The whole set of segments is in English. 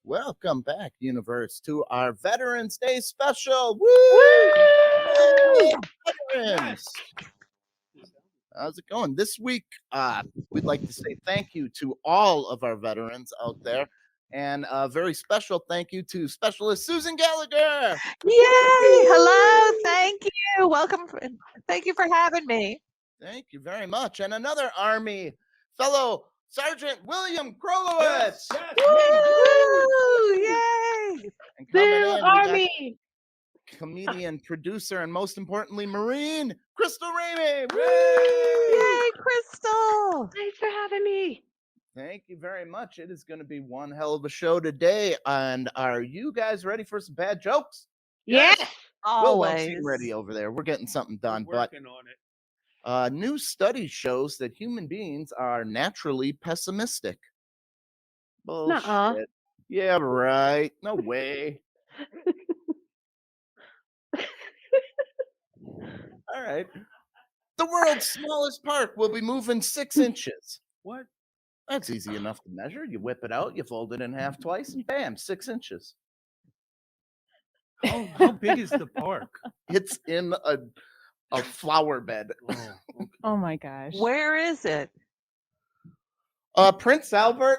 Welcome back, universe, to our Veterans Day special. Woo! Yay, veterans! How's it going? This week, we'd like to say thank you to all of our veterans out there, and a very special thank you to Specialist Susan Gallagher. Yay! Hello, thank you. Welcome. Thank you for having me. Thank you very much. And another Army fellow, Sergeant William Krolowitz. Woo! Yay! And coming in, we got Army! comedian, producer, and most importantly, Marine Crystalle Ramey. Yay, Crystal! Thanks for having me. Thank you very much. It is going to be one hell of a show today. And are you guys ready for some bad jokes? Yes. Will don't Always. seem ready over there. We're getting something done. We're working on it. But new study shows that human beings are naturally pessimistic. Bullshit. Nuh-uh. Yeah, right. No way. All right. The world's smallest park will be moving 6 inches. What? That's easy enough to measure. You whip it out, you fold it in half twice, and bam, 6 inches. How big is the park? It's in a flower bed. Oh, okay. Oh my gosh. Where is it? Prince Albert.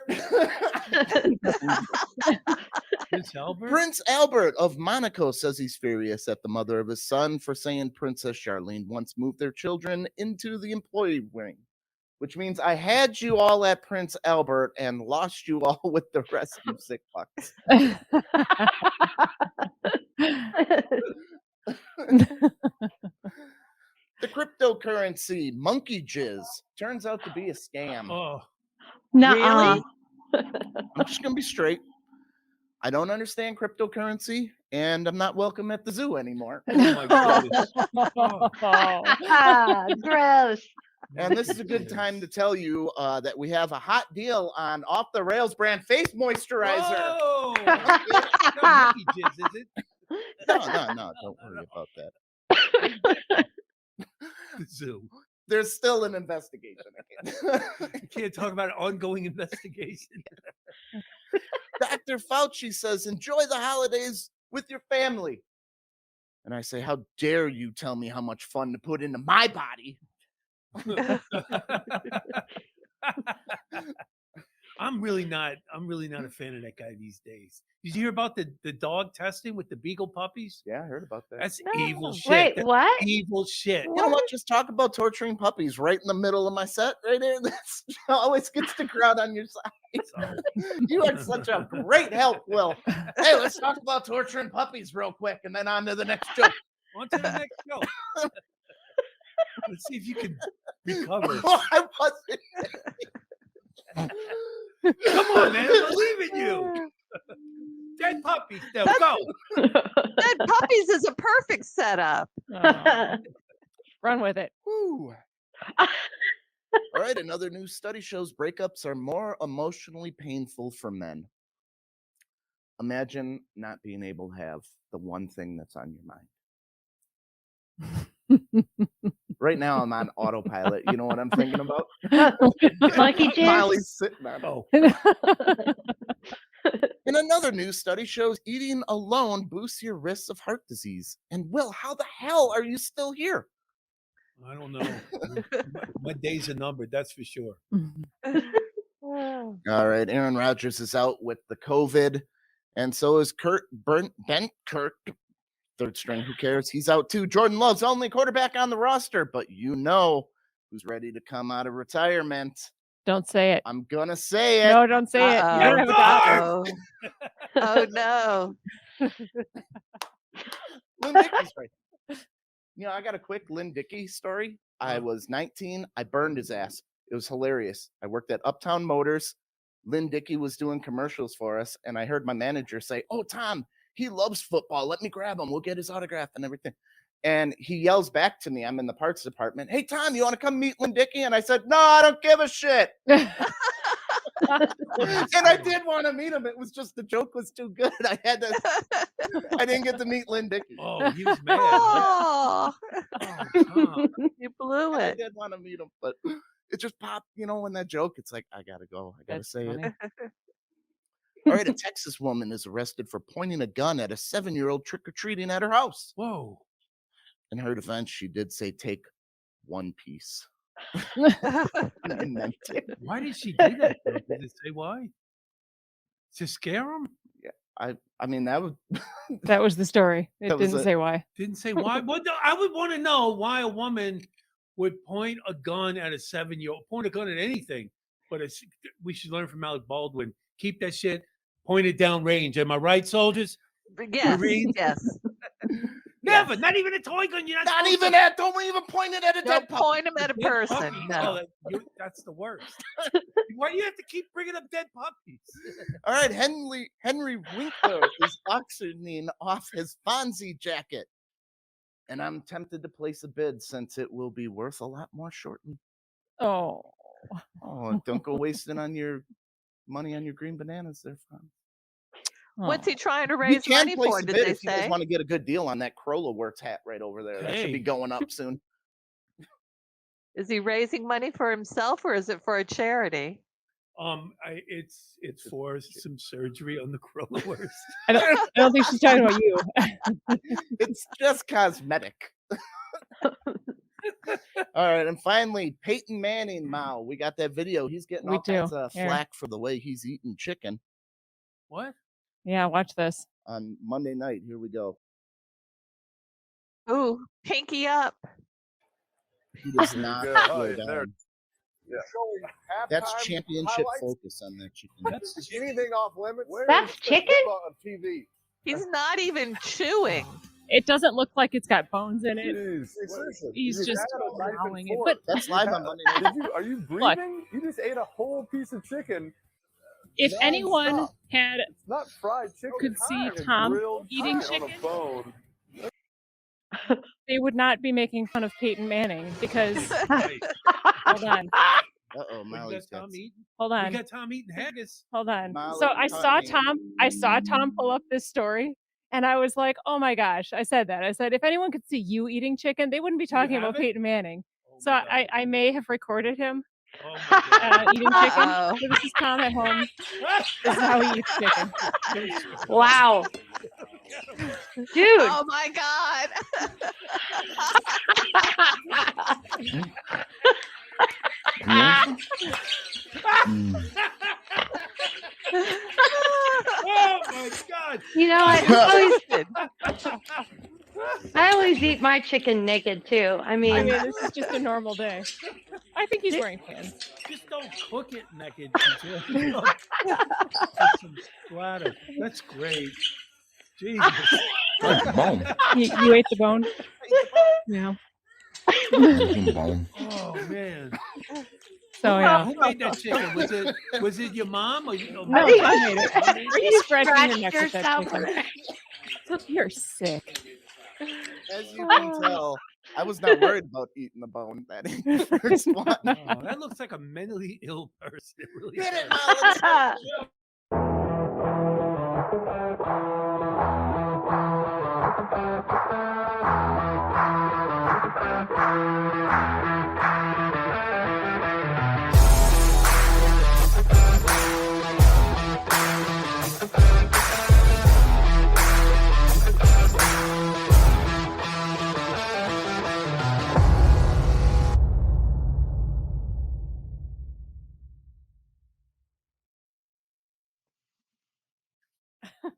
Prince Albert? Prince Albert of Monaco says he's furious at the mother of his son for saying Princess Charlene once moved their children into the employee wing, which means I had you all at Prince Albert and lost you all with the rest of sick fucks. The cryptocurrency monkey jizz turns out to be a scam. Oh, Nuh-uh. Really? I'm just gonna be straight. I don't understand cryptocurrency, and I'm not welcome at the zoo anymore. oh my goodness. Oh. Ah, gross. And this is a good time to tell you that we have a hot deal on Off the Rails brand face moisturizer. Oh, it's not monkey jizz, is it? No, don't worry about that. The zoo. There's still an investigation. You can't talk about an ongoing investigation. Dr. Fauci says, enjoy the holidays with your family. And I say, how dare you tell me how much fun to put into my body? I'm really not a fan of that guy these days. Did you hear about the dog testing with the beagle puppies? Yeah, I heard about that. That's No. evil shit. Wait, That's what? evil shit. You know what? Just talk about torturing puppies right in the middle of my set, right there. That's always gets the crowd on your side. Sorry. You are such a great help, Will. Hey, let's talk about torturing puppies real quick, and then on to the next joke. On to the next show. Let's see if you can recover. I wasn't. Come on, man. I believe in you. Dead puppies. Now go. Dead puppies is a perfect setup. Oh. Run with it. Woo. All right, another new study shows breakups are more emotionally painful for men. Imagine not being able to have the one thing that's on your mind. Right now, I'm on autopilot. You know what I'm thinking about? Monkey jizz? Molly's sitting on. Oh, And another new study shows eating alone boosts your risks of heart disease. And Will, how the hell are you still here? I don't know. My days are numbered, that's for sure. All right, Aaron Rodgers is out with the COVID, and so is Ben Kurt, third string. Who cares? He's out too. Jordan Love's only quarterback on the roster, but you know who's ready to come out of retirement. Don't say it. I'm gonna say it. No, don't say it. You don't have a doctor. Oh no. Lynn Dickey's right. You know, I got a quick Lynn Dickey story. I was 19. I burned his ass. It was hilarious. I worked at Uptown Motors. Lynn Dickey was doing commercials for us, and I heard my manager say, "Oh, Tom, he loves football. Let me grab him. We'll get his autograph and everything." And he yells back to me. I'm in the parts department. "Hey, Tom, you want to come meet Lynn Dickey?" And I said, "No, I don't give a shit." And I did want to meet him. It was just the joke was too good. I didn't get to meet Lynn Dickey. Oh, he was mad. Oh, Oh, Tom. you blew I it. did want to meet him, but it just popped, when that joke, it's like, I gotta go. I gotta That's say funny. it. All right, a Texas woman is arrested for pointing a gun at a 7-year-old trick-or-treating at her house. Whoa. In her defense, she did say, "Take one piece." And I meant it. Why did she do that? Though? Did it say why? To scare him? I mean, that was That was the story. It That was didn't it. say why. Didn't say why. Well, no, I would want to know why a woman would point a gun at a 7-year-old. Point a gun at anything, but we should learn from Alec Baldwin. Keep that shit pointed down range. Am I right, soldiers? Yes. Marines? Yes. Never. Not even a toy gun. You're not even that. Don't even point it at a Don't dead puppy. point him at a Dead person. puppy. No. Oh, that's the worst. Why do you have to keep bringing up dead puppies? All right, Henry Winkler is auctioning off his Fonzie jacket, and I'm tempted to place a bid since it will be worth a lot more shortly. Oh. Oh, don't go wasting on your money on your green bananas there, Fonz. What's he trying to You raise can money place for? a Did bid they if you guys say? want to get a good deal on that Krolowitz hat right over there. That should be Hey. going up soon. Is he raising money for himself or is it for a charity? It's for some surgery on the Krolowitz. I don't think she's talking about you. It's just cosmetic. All right, and finally, Peyton Manning, Mao. We got that video. He's getting We all kinds do, of yeah. flack for the way he's eating chicken What? Yeah, watch this. on Monday night. Here we go. Ooh, pinky up. He does not Yeah, slow yeah, there. down. Yeah. That's Halftime championship highlights. focus on that chicken. Is anything off limits? That's chicken? On TV. He's not even chewing. It doesn't look like it's got bones in it. Jeez. Seriously, He's you just had a knife and allowing it. fork. But That's live on Monday night. Are you breathing? You just ate a whole piece of chicken. if Non-stop. anyone had It's not fried chicken. could It's see like a Tom grilled eating on a chicken, bone. they would not be making fun of Peyton Manning because Hey, hold on. Uh-oh, we Molly's got got Tom eating. Hold We on. got Tom eating haggis. Hold on. Molly So I saw Tommy. Tom pull up this story and I was like, oh my gosh. I said that. I said, if anyone could see you eating chicken, they wouldn't be talking have about it? Peyton Manning. Oh So my God. I may have recorded him Oh my God. eating chicken. Uh-oh. So this is Tom at home. This is how he eats chicken. Wow. Dude. Oh my God. Oh my God. You know, I always eat my chicken naked too. I I mean, mean, this is just a normal day. I think he's wearing pants. Just don't cook it naked. Just some splatter. That's great. Jesus. Bone. You ate the bone? Yeah. Bone. Oh man. So yeah. Who made that chicken? Was it your mom or you? No, Tom made it. Are you you scratching your neck scratched with that yourself. chicken? You're sick. As you can tell, I was not worried about eating the bone. That ain't the first one. Oh, that looks like a mentally ill person. It really Get it, does. Molly.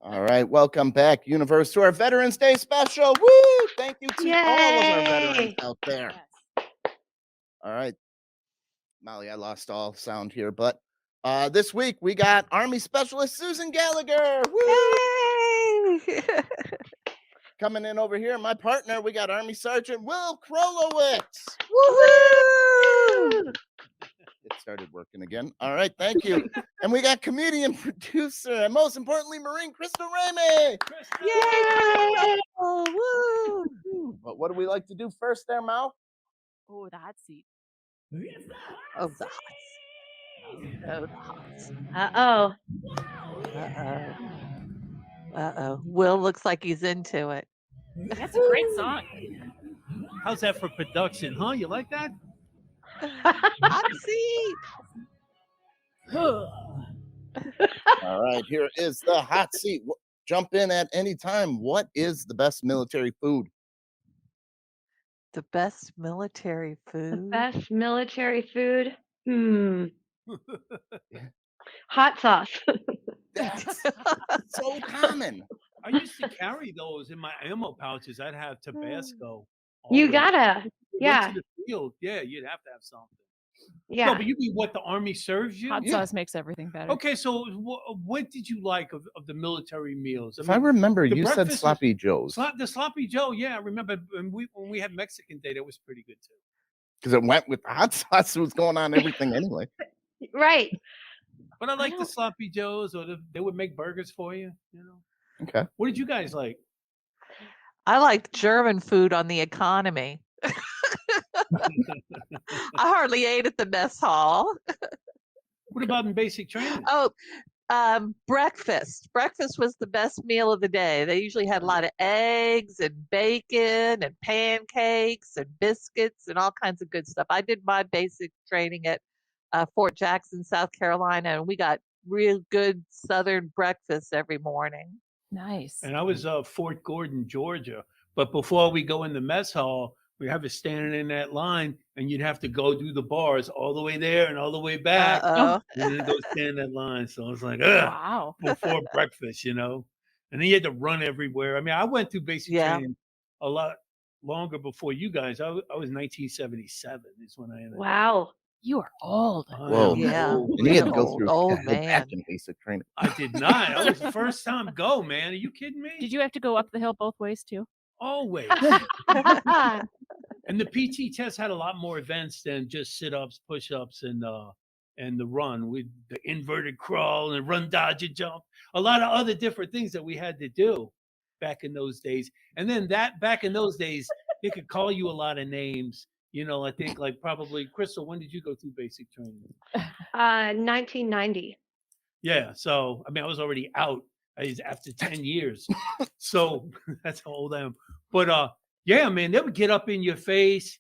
All right, welcome back, Universe, to our Veterans Day special. Woo! Thank you to all of our veterans Yay. out there. All right, Molly, I lost all sound here, but this week we got Army Specialist Susan Gallagher. Woo! Yay! Coming in over here, my partner, we got Army Sergeant Will Krolowitz. Woohoo! It started working again. All right, thank you. And we got comedian, producer, and most importantly, Marine Crystalle Ramey. Yay! Oh, woo! But what do we like to do first there, Mal? Oh, the hot seat. Oh, the hots. Oh, the hots. Uh-oh. Uh-oh. Uh-oh. Will looks like he's into it. That's a great song. How's that for production, huh? You like that? Hot seat. All right, here is the hot seat. Jump in at any time. What is the best military food? The best military The food. best military food? Hot sauce. That's so common. I used to carry those in my ammo pouches. I'd have Tabasco. You always. gotta. If you went Yeah. to the field, yeah, you'd have to have something. No, Yeah. but you mean what the Army serves you? Hot Yeah. sauce makes everything better. Okay, so what did you like of the military meals? If I remember, the you said breakfast was- sloppy joes the sloppy Joe, yeah, I remember when we had Mexican Day, that was pretty good too. because it went with the hot sauce. It was going on everything anyway. Right. But I like the don't- sloppy joes, or they would make burgers for you. You know, Okay. what did you guys like? I liked German food on the economy. I hardly ate at the mess hall. What about in basic training? Oh, breakfast. Breakfast was the best meal of the day. They usually had a lot of eggs and bacon and pancakes and biscuits and all kinds of good stuff. I did my basic training at Fort Jackson, South Carolina, and we got real good Southern breakfast every morning. Nice. And I was Fort Gordon, Georgia. But before we go in the mess hall, we have us standing in that line, and you'd have to go through the bars all the way there and all the way back, Uh-oh. and then go stand in that line. So I was like, ugh, Wow. before breakfast, you know. And then you had to run everywhere. I mean, I went through basic Yeah. training a lot longer before you guys. I was 1977 is when I ended. Wow. You are old. I Whoa. am Yeah. old. And he had to An go old- through old go back man. in basic training. I did not. That was the first time go, man. Are you kidding me? Did you have to go up the hill both ways too? Always. And the PT test had a lot more events than just sit-ups, push-ups, and the run with the inverted crawl and run, dodge, and jump. A lot of other different things that we had to do back in those days. And then back in those days, they could call you a lot of names. You know, I think like probably Crystal. When did you go through basic training? 1990. Yeah, so I mean, I was already out after 10 years, so that's how old I am. But yeah, man, they would get up in your face,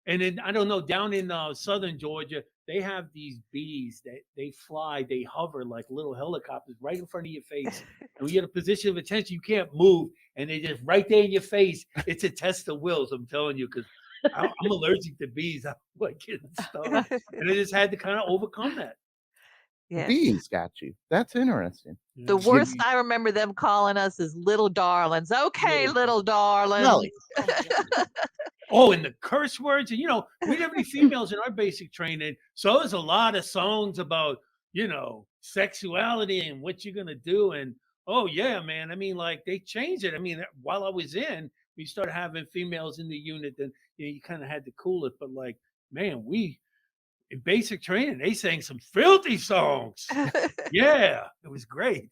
and then I don't know, down in southern Georgia, they have these bees that they fly, they hover like little helicopters right in front of your face, and when you're in a position of attention, you can't move, and they just right there in your face. It's a test of wills, I'm telling you, because I'm allergic to bees. I'm like getting stung, and I just had to kind of overcome that. Yeah. Bees got you. That's interesting. The Yeah. worst I remember them calling us is little darlings. Okay, little darlings. Nelly. Oh, and the curse words, and we didn't have any females in our basic training, so there's a lot of songs about sexuality and what you're gonna do, and oh yeah, man. I mean, like they changed it. I mean, while I was in, we started having females in the unit, then you kind of had to cool it, but like, man, in basic training, they sang some filthy songs. Yeah, it was great.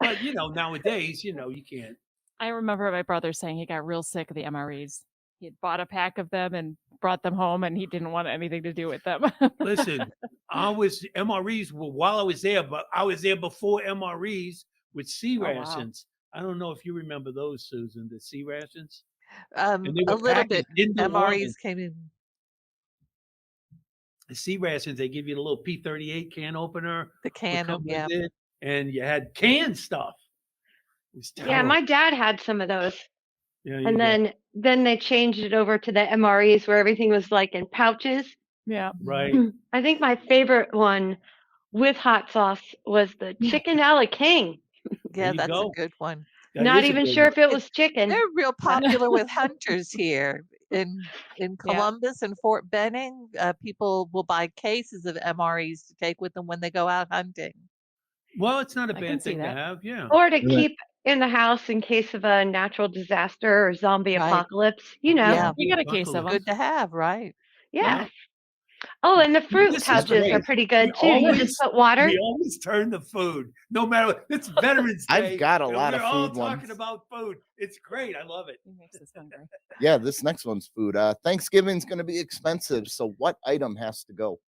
But nowadays, you can't. I remember my brother saying he got real sick of the MREs. He had bought a pack of them and brought them home, and he didn't want anything to do with them. Listen, MREs while I was there, but I was there before MREs with C Oh, wow. rations. I don't know if you remember those, Susan, the C rations. A And they were little bit. packaged in New MREs Orleans. came in. The C rations, they give you the little P38 can opener. The would can come of, with yeah. it, and you had canned stuff. It was Yeah, terrible. my dad had some of those. Yeah, you And go. then they changed it over to the MREs where everything was like in pouches. Yeah. Right. I think my favorite one with hot sauce was the chicken a la king. Yeah, you that's go. a good one. That Not is a even good sure one. if it was chicken. They're real popular with hunters here in Columbus and Fort Benning. People will buy cases of MREs to take with them when they go out hunting. Well, it's not a I can bad see thing to that. have. Yeah. Or to Right. keep in the house in case of a natural disaster or zombie Right. apocalypse. Yeah. We got a case of them. Good to have, right? Yeah. Oh, and the fruit This is pouches are great. pretty good We too. You always- just put water. We always turn the food, no matter what. It's Veterans Day. I've got a and lot we're of all food talking ones. about food. It's great. I love it. He makes us hungry. Yeah, this next one's food. Thanksgiving's going to be expensive, so what item has to go?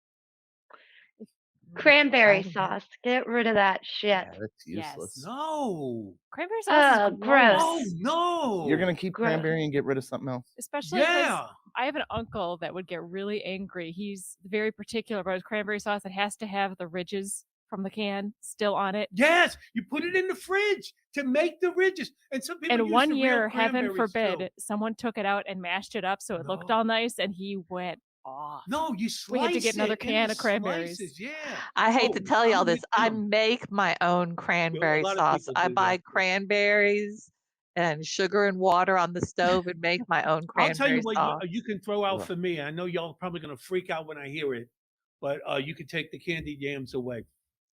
Cranberry I don't know. sauce. Get rid of that shit. Yeah, that's Yes. useless. No. Cranberry sauce Oh, is gross. Oh no. You're going to keep Gross. cranberry and get rid of something else? Especially because Yeah. I have an uncle that would get really angry. He's very particular about his cranberry sauce. It has to have the ridges from the can still on it. Yes, you put it in the fridge to make the ridges. And some people And use one the real year, heaven cranberries, forbid, too. someone took it out and mashed it up so it looked No. all nice, and he went off. No, you slice We had to get another it can into of cranberries. slices, Yeah. I hate to Oh, tell y'all I'm this. with I you. make my own A cranberry lot of sauce. people I do buy that. cranberries and sugar and water on the stove and make my own I'll tell you cranberry what sauce. you can throw out Ugh. for me. I know y'all are probably going to freak out when I hear it, but you can take the candied yams away.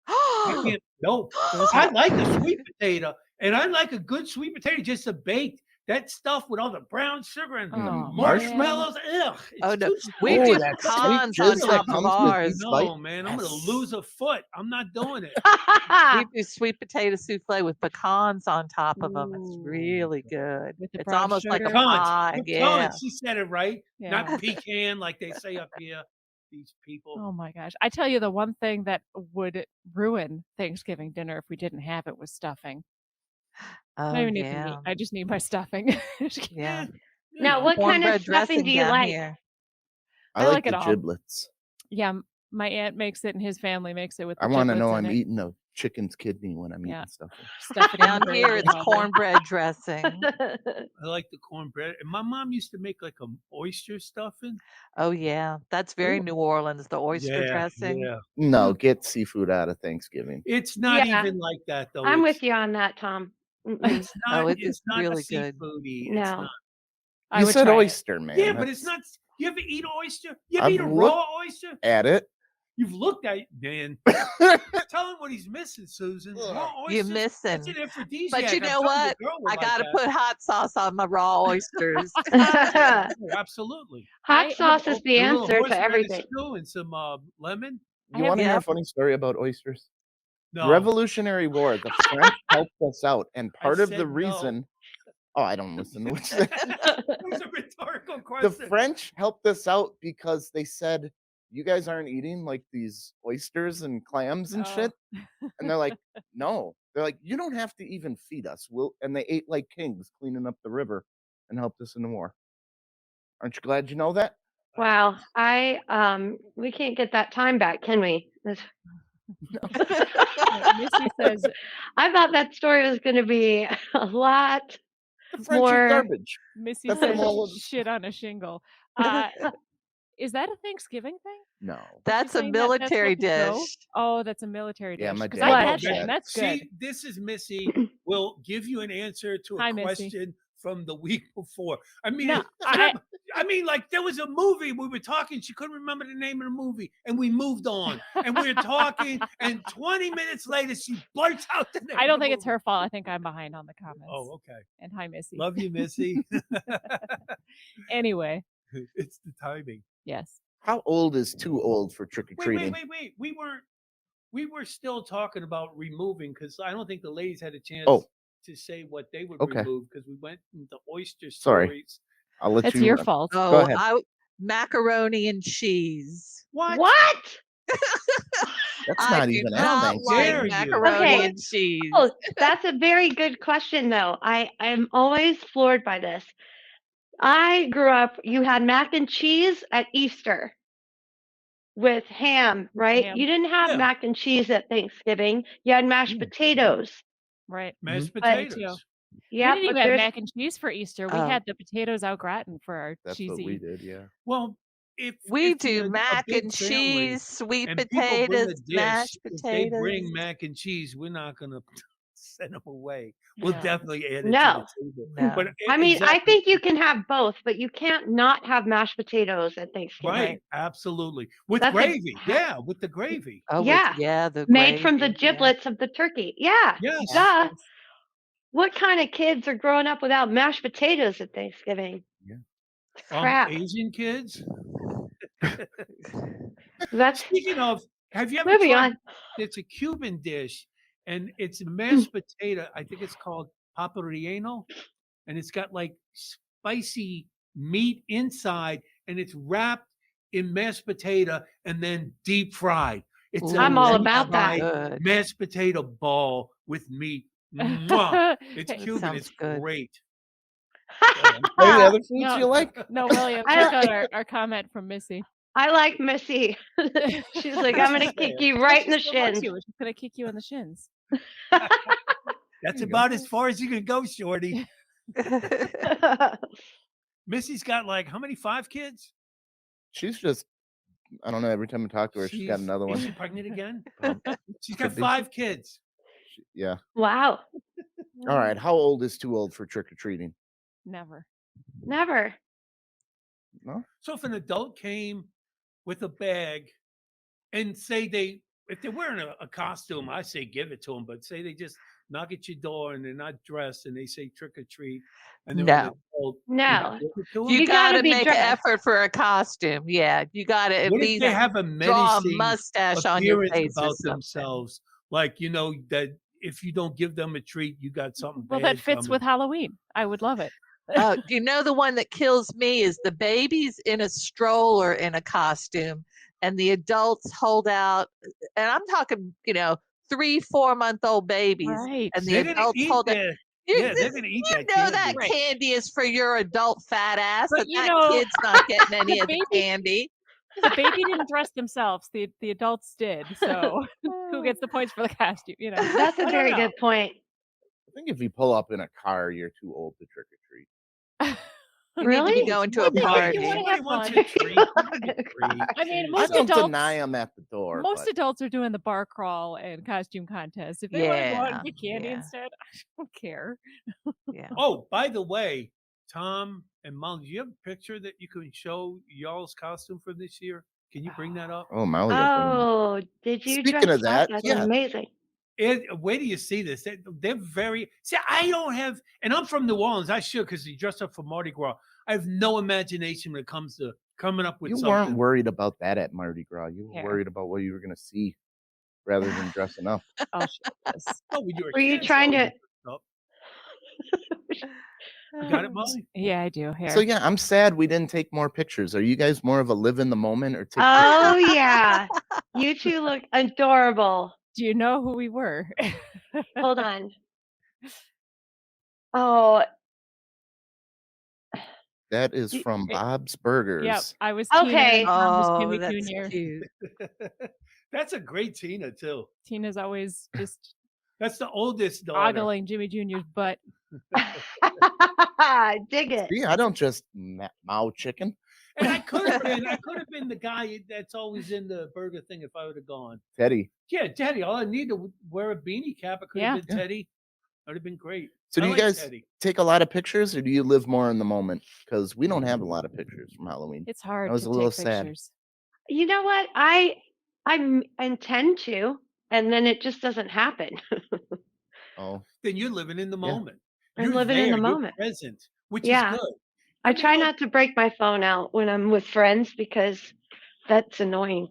I can't. No, Those I are like a sweet potato, and I like a good sweet potato just to bake. That stuff with all the brown sugar and Oh, man. marshmallows. Ugh, Oh, it's no. too We Oh, do sweet. that sweet pecans jizz on that top of comes with ours. each bite. No, man, I'm gonna Yes. lose a foot. I'm not doing it. We do sweet potato souffle with pecans on top of them. It's Ooh. really good. With the It's brown almost like a sugar. pie. Yeah. Pecans. She said it right. Yeah. Not pecan like they say up here. These people. Oh my gosh. I tell you, the one thing that would ruin Thanksgiving dinner if we didn't have it was stuffing. I Oh, don't even need the meat. yeah. I just need my stuffing. Yeah. You Now, know. what kind of Cornbread stuffing dressing do you down like? here. I I like like it the all. giblets. Yeah, my aunt makes it and his family makes it with the I want to giblets know in I'm it. eating a chicken's kidney when I'm Yeah. eating stuffing. Stuff it in Down the here, gravy it's all day. cornbread dressing. I like the cornbread. And my mom used to make like a oyster stuffing. Oh, yeah. That's very Ooh. New Orleans, the oyster Yeah, dressing. yeah. No, get seafood out of Thanksgiving. It's not Yeah. even like that though. I'm It's with you on that, Tom. Mm-mm. it's Oh, not it it's is not a really good. seafoody. It's No. not. I You would said try it. oyster, man. Yeah, but it's That's- not. You ever eat oyster? You ever eat a I've raw looked oyster? at it. You've looked at it, man. Tell him what he's missing, Susan. Raw You're oysters. That's missing. an aphrodisiac. But you I'm know telling what? a girl would I like got to that. put hot sauce on my raw oysters. Oh, absolutely. I Hot have sauce is op- the A little answer to horseradish everything. stew and some lemon. I You have want to hear a Yep. funny story about oysters? No, Revolutionary War, the French helped us out, and I part of said the no. reason. Oh, I don't listen to what you say. It was a rhetorical The question. French helped us out because they said, "You guys aren't eating like these oysters and clams and Oh. shit," and they're like, "No." They're like, "You don't have to even feed us. We'll," and they ate like kings, cleaning up the river, and helped us in the war. Aren't you glad you know that? Wow. We can't get that time back, can we? Missy says I thought that story was going to be a lot The French more. eat garbage. Missy That's them says all over- shit on a shingle. Is that a Thanksgiving thing? No. Was she That's a saying that that's military what to go? dish. Oh, that's a military dish. Yeah, my 'Cause dad I did had that. that, and that's good. See, this is Missy will give you an answer to a Hi, Missy. question from the week before. I mean, No, I mean, like there was a movie we were talking. She couldn't remember the name of the movie, and we moved on. And we were talking, and 20 minutes later, she blurts out the name. I don't of the think it's movie. her fault. I think I'm behind on the comments. Oh, okay. And hi, Missy. Love you, Missy. Anyway, It's the timing. yes. How old is too old for trick or treating? Wait. We were still talking about removing because I don't think the ladies had a chance Oh. to say what they would Okay. remove because we went into oyster Sorry. stories. I'll let It's you. your fault. Go Oh, ahead. macaroni and cheese. What? What? That's I not do even not at dare like you. macaroni Okay. and cheese. Oh, that's a very good question, though. I'm always floored by this. I grew up, you had mac and cheese at Easter with ham, right? ham. You didn't have Yeah. mac and cheese at Thanksgiving. You had mashed potatoes. Right. Mashed But- potatoes. Yeah, we didn't even have mac and cheese for Easter. We Oh. had the potatoes au gratin for our That's cheesy. what we did. Yeah. Well, if We if you're do a mac big and family cheese, sweet and people bring a potatoes, dish, mashed if they potatoes. bring mac and cheese, we're not gonna send them away. We'll No. definitely add it No. to the table. No. But I mean, I exactly, think you can have both, but you can't not have mashed potatoes at Thanksgiving. right, absolutely with That's a- gravy. Yeah, with the gravy. Oh, Yeah. the Made from the gravy, yeah. giblets of the turkey. Yeah. Yes. Duh. What kind of kids are growing up without mashed potatoes at Thanksgiving? Yeah. It's crap. Asian kids. That's Speaking of, have you ever moving tried? on. It's a Cuban dish, and it's a mashed potato. I think it's called papa relleno, and it's got like spicy meat inside, and it's wrapped in mashed potato and then deep fried. It's a I'm all deep about that. fried Good. mashed potato ball with meat. Mwah. It's Hey, Cuban. sounds It's good. great. Any other foods No. you like? No, William, I check don't- out our comment from Missy. I like Missy. She's like, I'm gonna kick you right in the She still loves shins. you. She's gonna kick you in the shins. That's you go. about as far as you can go, Shorty. Missy's got like how many? 5 kids? She's just, I don't know. Every time I talk to her, she's got another Is she one. pregnant again? She's Could got be. 5 kids. Yeah. Wow. All right. How old is too old for trick or treating? Never. Never. No. So if an adult came with a bag and say if they're wearing a costume, I say give it to them. But say they just knock at your door and they're not dressed and they say trick or treat and they're an adult, No. you give it to 'em? You You gotta gotta be make an dressed. effort for a costume. Yeah, you gotta at What if least they have a draw a menacing mustache on your appearance face or about something. themselves? Like, that if you don't give them a treat, you got something Well, bad that fits coming. with Halloween. I would love it. Oh, you know the one that kills me is the babies in a stroller in a costume, and the adults hold out, and I'm talking, 3-4-month-old babies, Right. and the They're gonna adults eat hold out. they're gonna eat that know that candy. candy is for your adult fat ass, But and you that know, kid's not getting any the of the baby- candy. The baby didn't dress themselves. The adults did. So who gets the points for the costume? That's a I don't very know. good point. I think if you pull up in a car, you're too old to trick or treat. You need to Really? be going to a Well, party. you wanna Somebody have wants fun. a treat. Give them a treat. I mean, Jeez. I most don't adults- deny them at the door. Most but adults are doing the bar crawl and costume contests. If they want to go out and get candy Yeah. instead, I don't care. Yeah. Oh, by the way, Tom and Molly, do you have a picture that you can show y'all's costume for this year? Can you bring that up? oh, Molly. Oh, did you Speaking dress of that, up? That's yeah. amazing. Where do you see this? They're very. See, I don't have, and I'm from New Orleans. I should, because he dressed up for Mardi Gras. I have no imagination when it comes to coming up with You something. weren't worried about that at Mardi Gras. You were Yeah. worried about what you were going to see rather than dressing up. Oh, shit, yes. Oh, when you were, a Were you kid, trying so to- you dressed up. You got it, Molly? Yeah, I do. Here. So yeah, I'm sad we didn't take more pictures. Are you guys more of a live in the moment or take Oh yeah. You two look adorable. Do you know who we were? Hold on. Oh, That is You- from Bob's Burgers. Yep, I was Okay. Tina and Tom was Oh, Jimmy that's Jr. cute. That's a great Tina too. Tina's always just That's the oldest daughter. ogling Jimmy Jr.'s butt. dig it. See, I don't just mow chicken. And I could have been the guy that's always in the burger thing if I would have gone. Teddy. Yeah, Teddy. All I need to wear a beanie cap. It could have Yeah. been Teddy. That would have been great. So do I you like guys Teddy. take a lot of pictures or do you live more in the moment? Because we don't have a lot of pictures from Halloween. It's hard was to a little take sad. pictures. You know what? I intend to, and then it just doesn't happen. Oh, Then you're living in the Yeah. moment. I'm You're living in there, the you're moment. present, which Yeah. is good. I mean, try look- not to break my phone out when I'm with friends because that's annoying.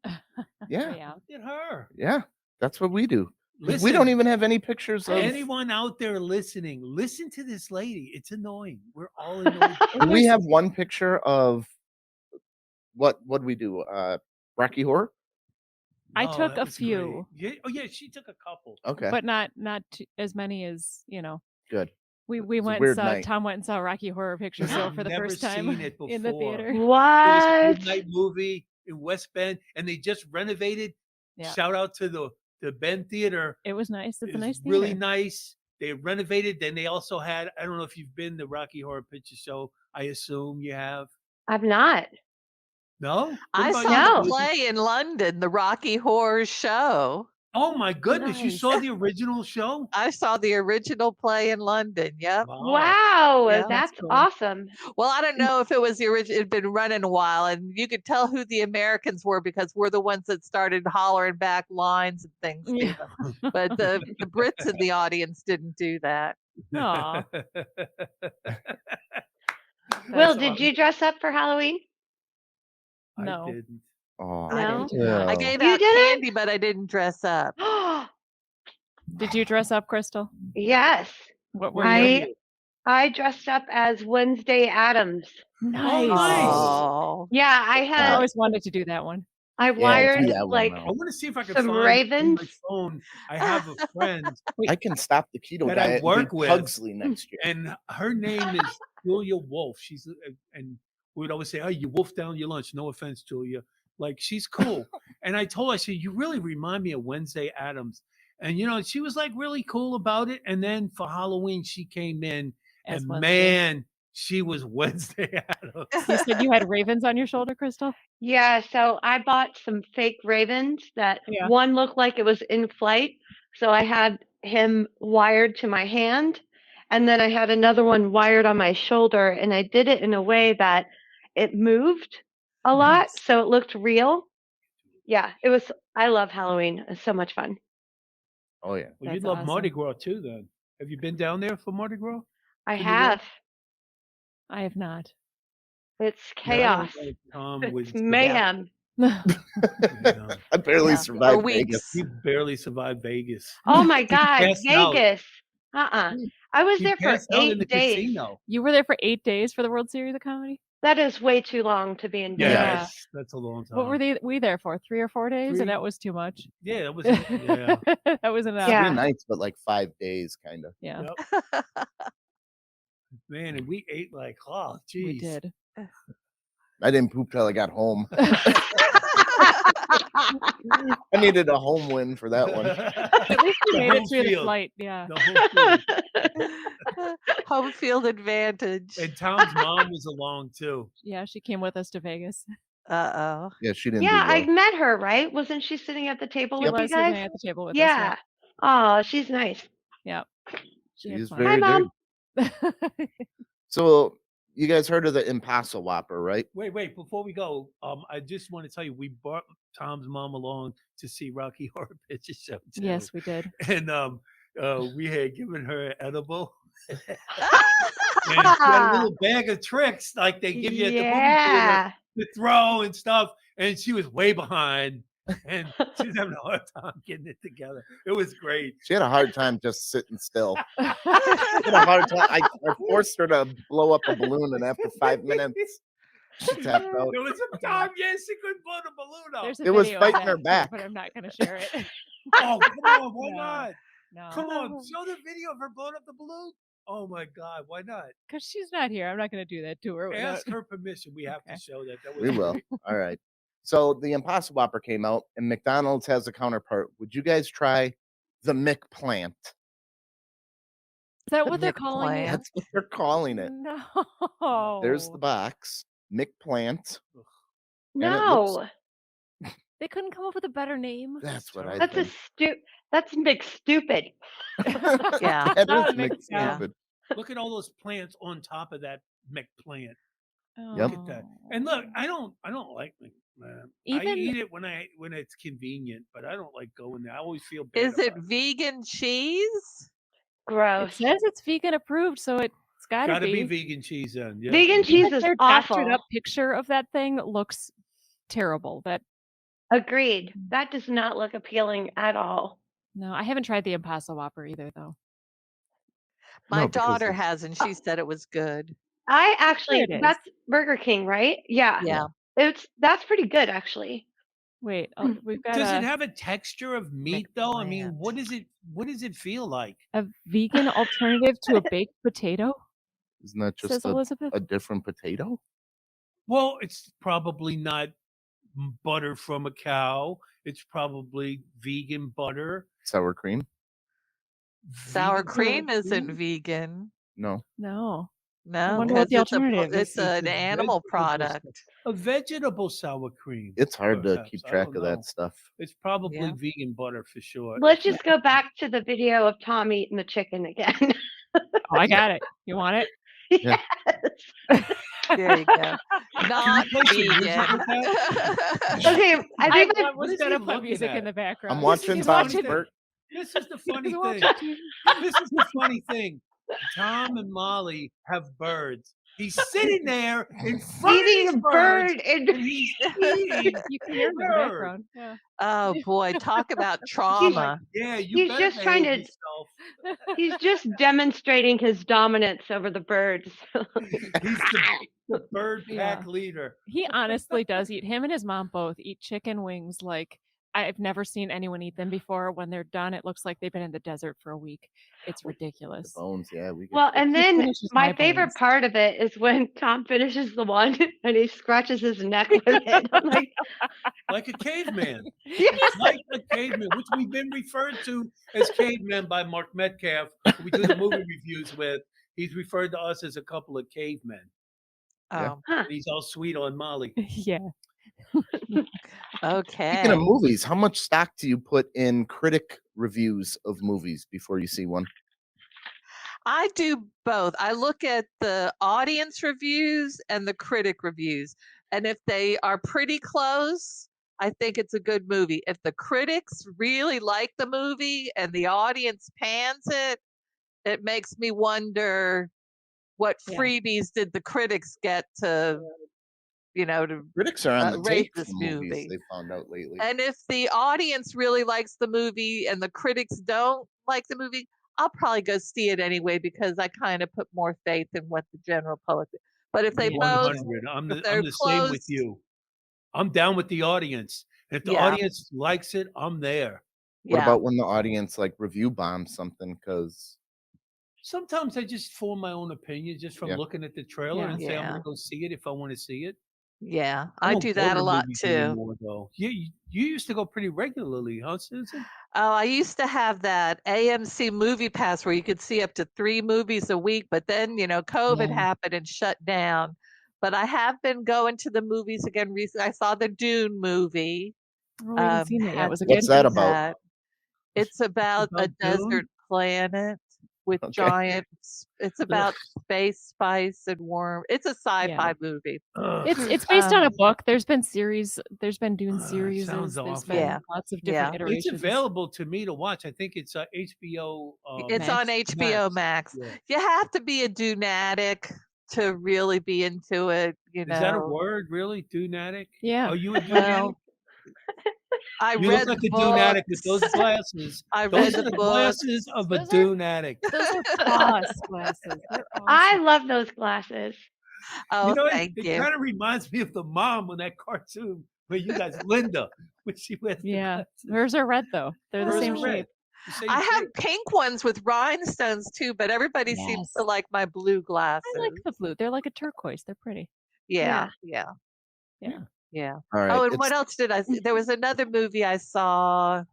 yeah. Yeah. Look at her. Yeah. That's what we do. 'Cause Listen, we don't even have any pictures of. anyone out there listening, listen to this lady. It's annoying. We're all annoyed. We have one picture of what we do? Rocky Horror? I Oh, took that a was great. few, Yeah. Oh, yeah. She took a couple. Okay. but not as many as Good. We a went and weird saw night. Tom went and saw Rocky Horror Picture Show I've for the never first time seen it in the before. theater. It was a What? midnight movie in West Bend, and they just renovated. Yeah. Shout out to the Bend Theater. It was nice. It's a It nice was really theater. nice. They renovated. Then they also had. I don't know if you've been to Rocky Horror Picture Show. I assume you have. I've not. No. What I about saw you, No. the Susan? play in London, the Rocky Horror Show. Oh my goodness! You Nice. saw the original show? I saw the original play in London. Yep. Wow, Yeah, that's that's cool. awesome. Well, I don't know if it was the original. It'd been running a while, and you could tell who the Americans were because we're the ones that started hollering back lines and things. to Yeah. them. But the Brits in the audience didn't do that. Aw. Will, That's did you dress up for Halloween? No. I didn't. Oh, I No? didn't. I gave You out didn't? candy, but I didn't dress up. Did you dress up, Crystal? Yes. What were you? I dressed up as Wednesday Adams. Nice. nice. Oh, Yeah, I I had always wanted to do that one. I do wired that one like now. I want to see if I can Some find on ravens? my phone. I have a friend, I can stop the keto that I diet and work be with. Pugsley next year. and her name is Julia Wolf. She's and we would always say, "Oh, you wolfed down your lunch." No offense, Julia. Like, she's cool. And I told her, I said, "You really remind me of Wednesday Addams." And she was like really cool about it. And then for Halloween, she came in, As and Wednesday. man, she was Wednesday Addams. You said you had ravens on your shoulder, Crystal? Yeah, so I bought some fake ravens that Yeah. one looked like it was in flight. So I had him wired to my hand, and then I had another one wired on my shoulder, and I did it in a way that it moved a lot, Nice. so it looked real. Yeah, I love Halloween. It's so much fun. Oh yeah. Well, you'd That's love Mardi awesome. Gras too, then. Have you been down there for Mardi Gras? I Can you go? have. I have not. It's Yeah, I don't chaos. know if Tom would It's survive. mayhem. Yeah. I barely Yeah. survived For Vegas. weeks. He barely survived Vegas. Oh my He God, passed out. Vegas. I was He there for passed out in the 8 days. casino. You were there for 8 days for the World Series of Comedy? That is way too long to be in Yeah, Vegas. that's a long time. What were we there for? 3 or 4 days? 3? And that was too much. Yeah, that was yeah. That was enough. Yeah. 3 nights, but like 5 days, kind of. Yeah, Yep. Man, and we ate like, oh, geez. we did. I didn't poop till I got home. I needed a home win for that one. At least we The made it home through the field. flight. Yeah. The whole field. Home field advantage. And Tom's mom was along too. Yeah, she came with us to Vegas. Uh-oh. Yeah, she didn't. Yeah, do I well. met her, right? Wasn't she sitting at the table She with you was sitting guys? at the table with Yeah. Oh, she's nice. us. Yeah. She had She's fun. very Mom. good. So you guys heard of the Impossible Whopper, right? Wait, before we go, I just want to tell you we brought Tom's mom along to see Rocky Horror Picture Show too. Yes, we did. And we had given her an edible. And she had a little bag of tricks like they give you at the movie theater Yeah. to throw and stuff. And she was way behind. And she was having a hard time getting it together. It was great. She had a hard time just sitting still. She had a hard time. I forced her to blow up a balloon, and after 5 minutes, she tapped out. There was some time, yes, she couldn't blow the balloon up. There's a It was video of fighting that her too, back. but I'm not going to share it. Oh, come on, why No. not? No, Come on, show the video of her blowing up the balloon. Oh my God, why not? because she's not here. I'm not going to do that to her. without- Ask her permission. We have Okay. to show that. That was We will. great. All right. So the Impossible Whopper came out, and McDonald's has a counterpart. Would you guys try the McPlant? Is that The what they're calling it? McPlant. That's what they're calling it. No. There's the box, McPlant. And it No. They couldn't come up with a better name. That's what I That's think. that's McStupid. Yeah. That Not is Mc- yeah. McStupid. Look at all those plants on top of that McPlant. Yep. Look at that. And look, I don't like McPlant. I Even- eat it when it's convenient, but I don't like going there. I always feel bad. Is it about vegan cheese? It Gross. says it's vegan approved, so it's got to Gotta be be. vegan cheese then. Yeah. Vegan cheese is Their awful. doctored up picture of that thing looks terrible. That Agreed. That does not look appealing at all. no, I haven't tried the Impossible Whopper either, though. My No, because daughter it's- has, and she said it was good. I actually it is. that's Burger King, right? Yeah. Yeah. That's pretty good actually. Wait, we've got Does a, it have a texture of meat though? I mean, McPlant. what does it feel like? a vegan alternative to a baked potato, Isn't that says just Elizabeth. a different potato? Well, it's probably not butter from a cow. It's probably vegan butter. Sour cream? Sour Vegan cream sour isn't cream? vegan. No. No. No, wonder what the 'cause it's a pro- alternative is. It's an a animal vegetable product. A vegetable sour cream. It's hard to perhaps. keep I track don't of know. that stuff. It's probably Yeah. vegan butter for sure. Let's just go back to the video of Tom eating the chicken again. Oh, I got it. You want it? Yeah. Yes. There you go. Not play some music vegan. with that? Okay, I think I What was is gonna he put looking music in at? the background. I'm watching He's Bob's watching- Burt. This is the funny He's thing. watching TV. This is the funny thing. Tom and Molly have birds. He's sitting there in front eating of a these bird birds, and and he's eating. You can hear him in the Bird. background. Yeah. Oh boy, talk about trauma. Yeah, you He's better just trying behave to- yourself. he's just demonstrating his dominance over the birds. He's the bird pack Yeah. leader. He honestly does eat. Him and his mom both eat chicken wings like I've never seen anyone eat them before. When they're done, it looks like they've been in the desert for a week. It's The ridiculous. bones, yeah, we get Well, chips. and He then finishes my my favorite bones. part of it is when Tom finishes the one and he scratches his neck with it. I'm like, Like a caveman. yes. Like a caveman, which we've been referred to as cavemen by Mark Metcalf, who we do the movie reviews with. He's referred to us as a couple of cavemen. Yeah. Oh, Huh. And he's all sweet on Molly. Yeah. okay. Speaking of movies, how much stock do you put in critic reviews of movies before you see one? I do both. I look at the audience reviews and the critic reviews. And if they are pretty close, I think it's a good movie. If the critics really like the movie and the audience pans it, it makes me wonder what Yeah. freebies did the critics get to, to Critics are on the rate take this for movies. movie. They found out lately. And if the audience really likes the movie and the critics don't like the movie, I'll probably go see it anyway because I kind of put more faith in what the general public. But if they Yeah. both, 100. I'm they're the same with close. you. I'm down with the audience. And if the Yeah. audience likes it, I'm there. What yeah, about when the audience like review bombs something? Because Sometimes I just form my own opinion just from Yeah. looking at the trailer Yeah. and say I'm Yeah. gonna go see it if I want to see it. yeah, I I don't do go that to a lot movies too. anymore, though. You used to go pretty regularly, huh, Susan? Oh, I used to have that AMC Movie Pass where you could see up to 3 movies a week, but then, COVID Yeah. happened and shut down. But I have been going to the movies again recently. I saw the Dune movie. Oh, we haven't seen it yet. Had Was it What's good? that to about? that. It's about a About Dune? desert planet with Okay. giant. It's about space, spice, and worm. It's a sci-fi movie. Ugh. It's based on a Um, book. There's been Dune It series. sounds There's awful. been Yeah. lots of Yeah. different It's iterations. available to me to watch. I think it's HBO. It's on Max. HBO Max. Yeah. You have to be a Dunatic to really be into it. Is that a word, really? Dunatic? Yeah. Are you a Dunatic? Well, I You read look like the a Dunatic with those books. glasses. I Those read are the the books. glasses of a Those are- Dunatic. Those are boss glasses. They're I awesome. love those glasses. Oh, You know, thank it you. kind of reminds me of the mom on that cartoon where you guys, Linda, when she wears the Yeah. glasses. Hers are red though. They're the Hers same are red. shape. The same I have shape. pink ones with rhinestones too, but everybody seems to Yes. like my blue glasses. I like the blue. They're like a turquoise. They're pretty. Yeah, yeah, Yeah. yeah. All right. Oh, and what else did I see? There was another movie I saw.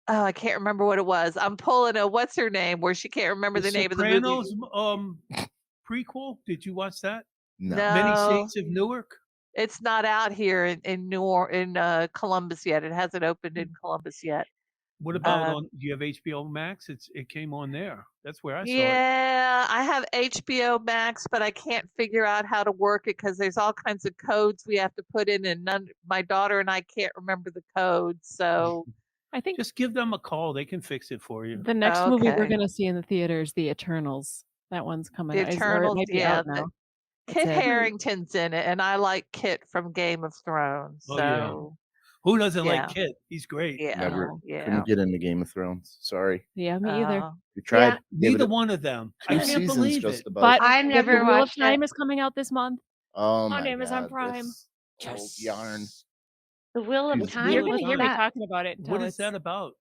Oh, I can't remember what it was. I'm pulling a what's her name where she can't remember the name of the movie. Sopranos prequel. Did you watch that? No. Many No, Saints of Newark. it's not out here in Columbus yet. It hasn't opened in Columbus yet. What about Uh, on? Do you have HBO Max? It came on there. That's where I saw it. Yeah, I have HBO Max, but I can't figure out how to work it because there's all kinds of codes we have to put in, and my daughter and I can't remember the codes. So, I think Just give them a call. They can fix it for you. the next movie we're okay. gonna see in the theater is The Eternals. That one's coming The out. Or it Eternals, might be yeah. out now. Kit It's a- Harington's in it, and I like Kit from Game of Thrones. Oh, yeah. So, Who doesn't Yeah. like Kit? He's great. yeah, Never yeah. couldn't get into Game of Thrones. Sorry. Yeah, me either. We tried. Gave Neither it one of them. I two can't seasons believe just it. about. But I've the never Wheel of watched Time it. is coming out this month. Oh on my Amazon God, Prime. this old yarn. The Wheel of What's Time. You're Wheel gonna of hear me Time? talking about it. What until is that about?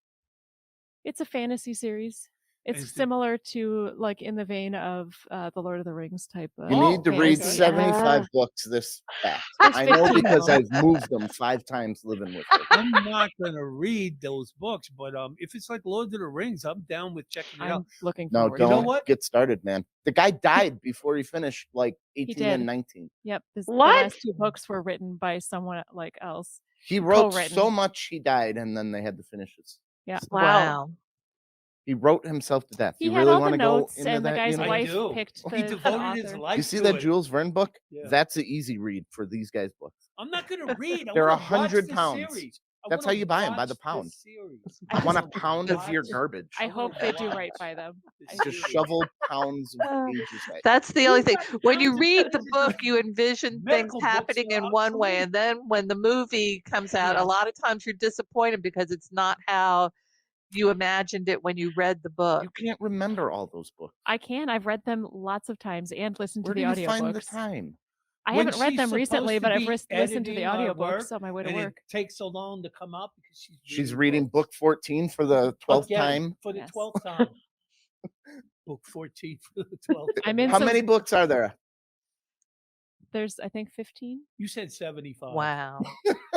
It's a fantasy series. It's Is it- similar to like in the vein of the Lord of the Rings type of. You need to read fantasy. 75 books this fast. There's I know 15 of because them. I've moved them 5 times living with her. I'm not gonna read those books, but if it's like Lord of the Rings, I'm down with checking it out. I'm looking No, forward. to You know don't it. what? get started, man. The guy died before he finished like 18 did. and 19. Yep. The What? last 2 books were written by someone like else. He wrote Co-written. so much he died, and then they had to finish it. Yeah. Wow. He wrote himself to death. He You had really all want the to go notes, into and the that? guy's you know? I wife do. picked He the devoted his author. life You see to that it. Jules Verne book? Yeah. That's an easy read for these guys' books. I'm not gonna read. I They're wanna watch 100 the pounds. series. I That's how wanna you buy 'em, by the watch pound. series. I want a just- pound of your watch- garbage. I I hope wanna they do watch right by them. the I Just series. shovel pounds of Uh, pages at you. That's the only thing. When you Pounds of read the pages book, of you envision things medical books happening are in one way, obsolete. and then when the movie comes out, Yeah. a lot of times you're disappointed because it's not how you imagined it when you read the book. You can't remember all those books. I can. I've read them lots of times and listened Where to do the you find the audiobooks. time? I When haven't read she's them recently, supposed but to I've be listened to the editing our audiobooks work on my way to and work. it takes so long to come up because She's reading book books 14 for the 12th again time. for the Yes. 12th time. Book 14 for the 12th time. I'm in How some- many books are there? There's, I think, 15. You said 75. Wow.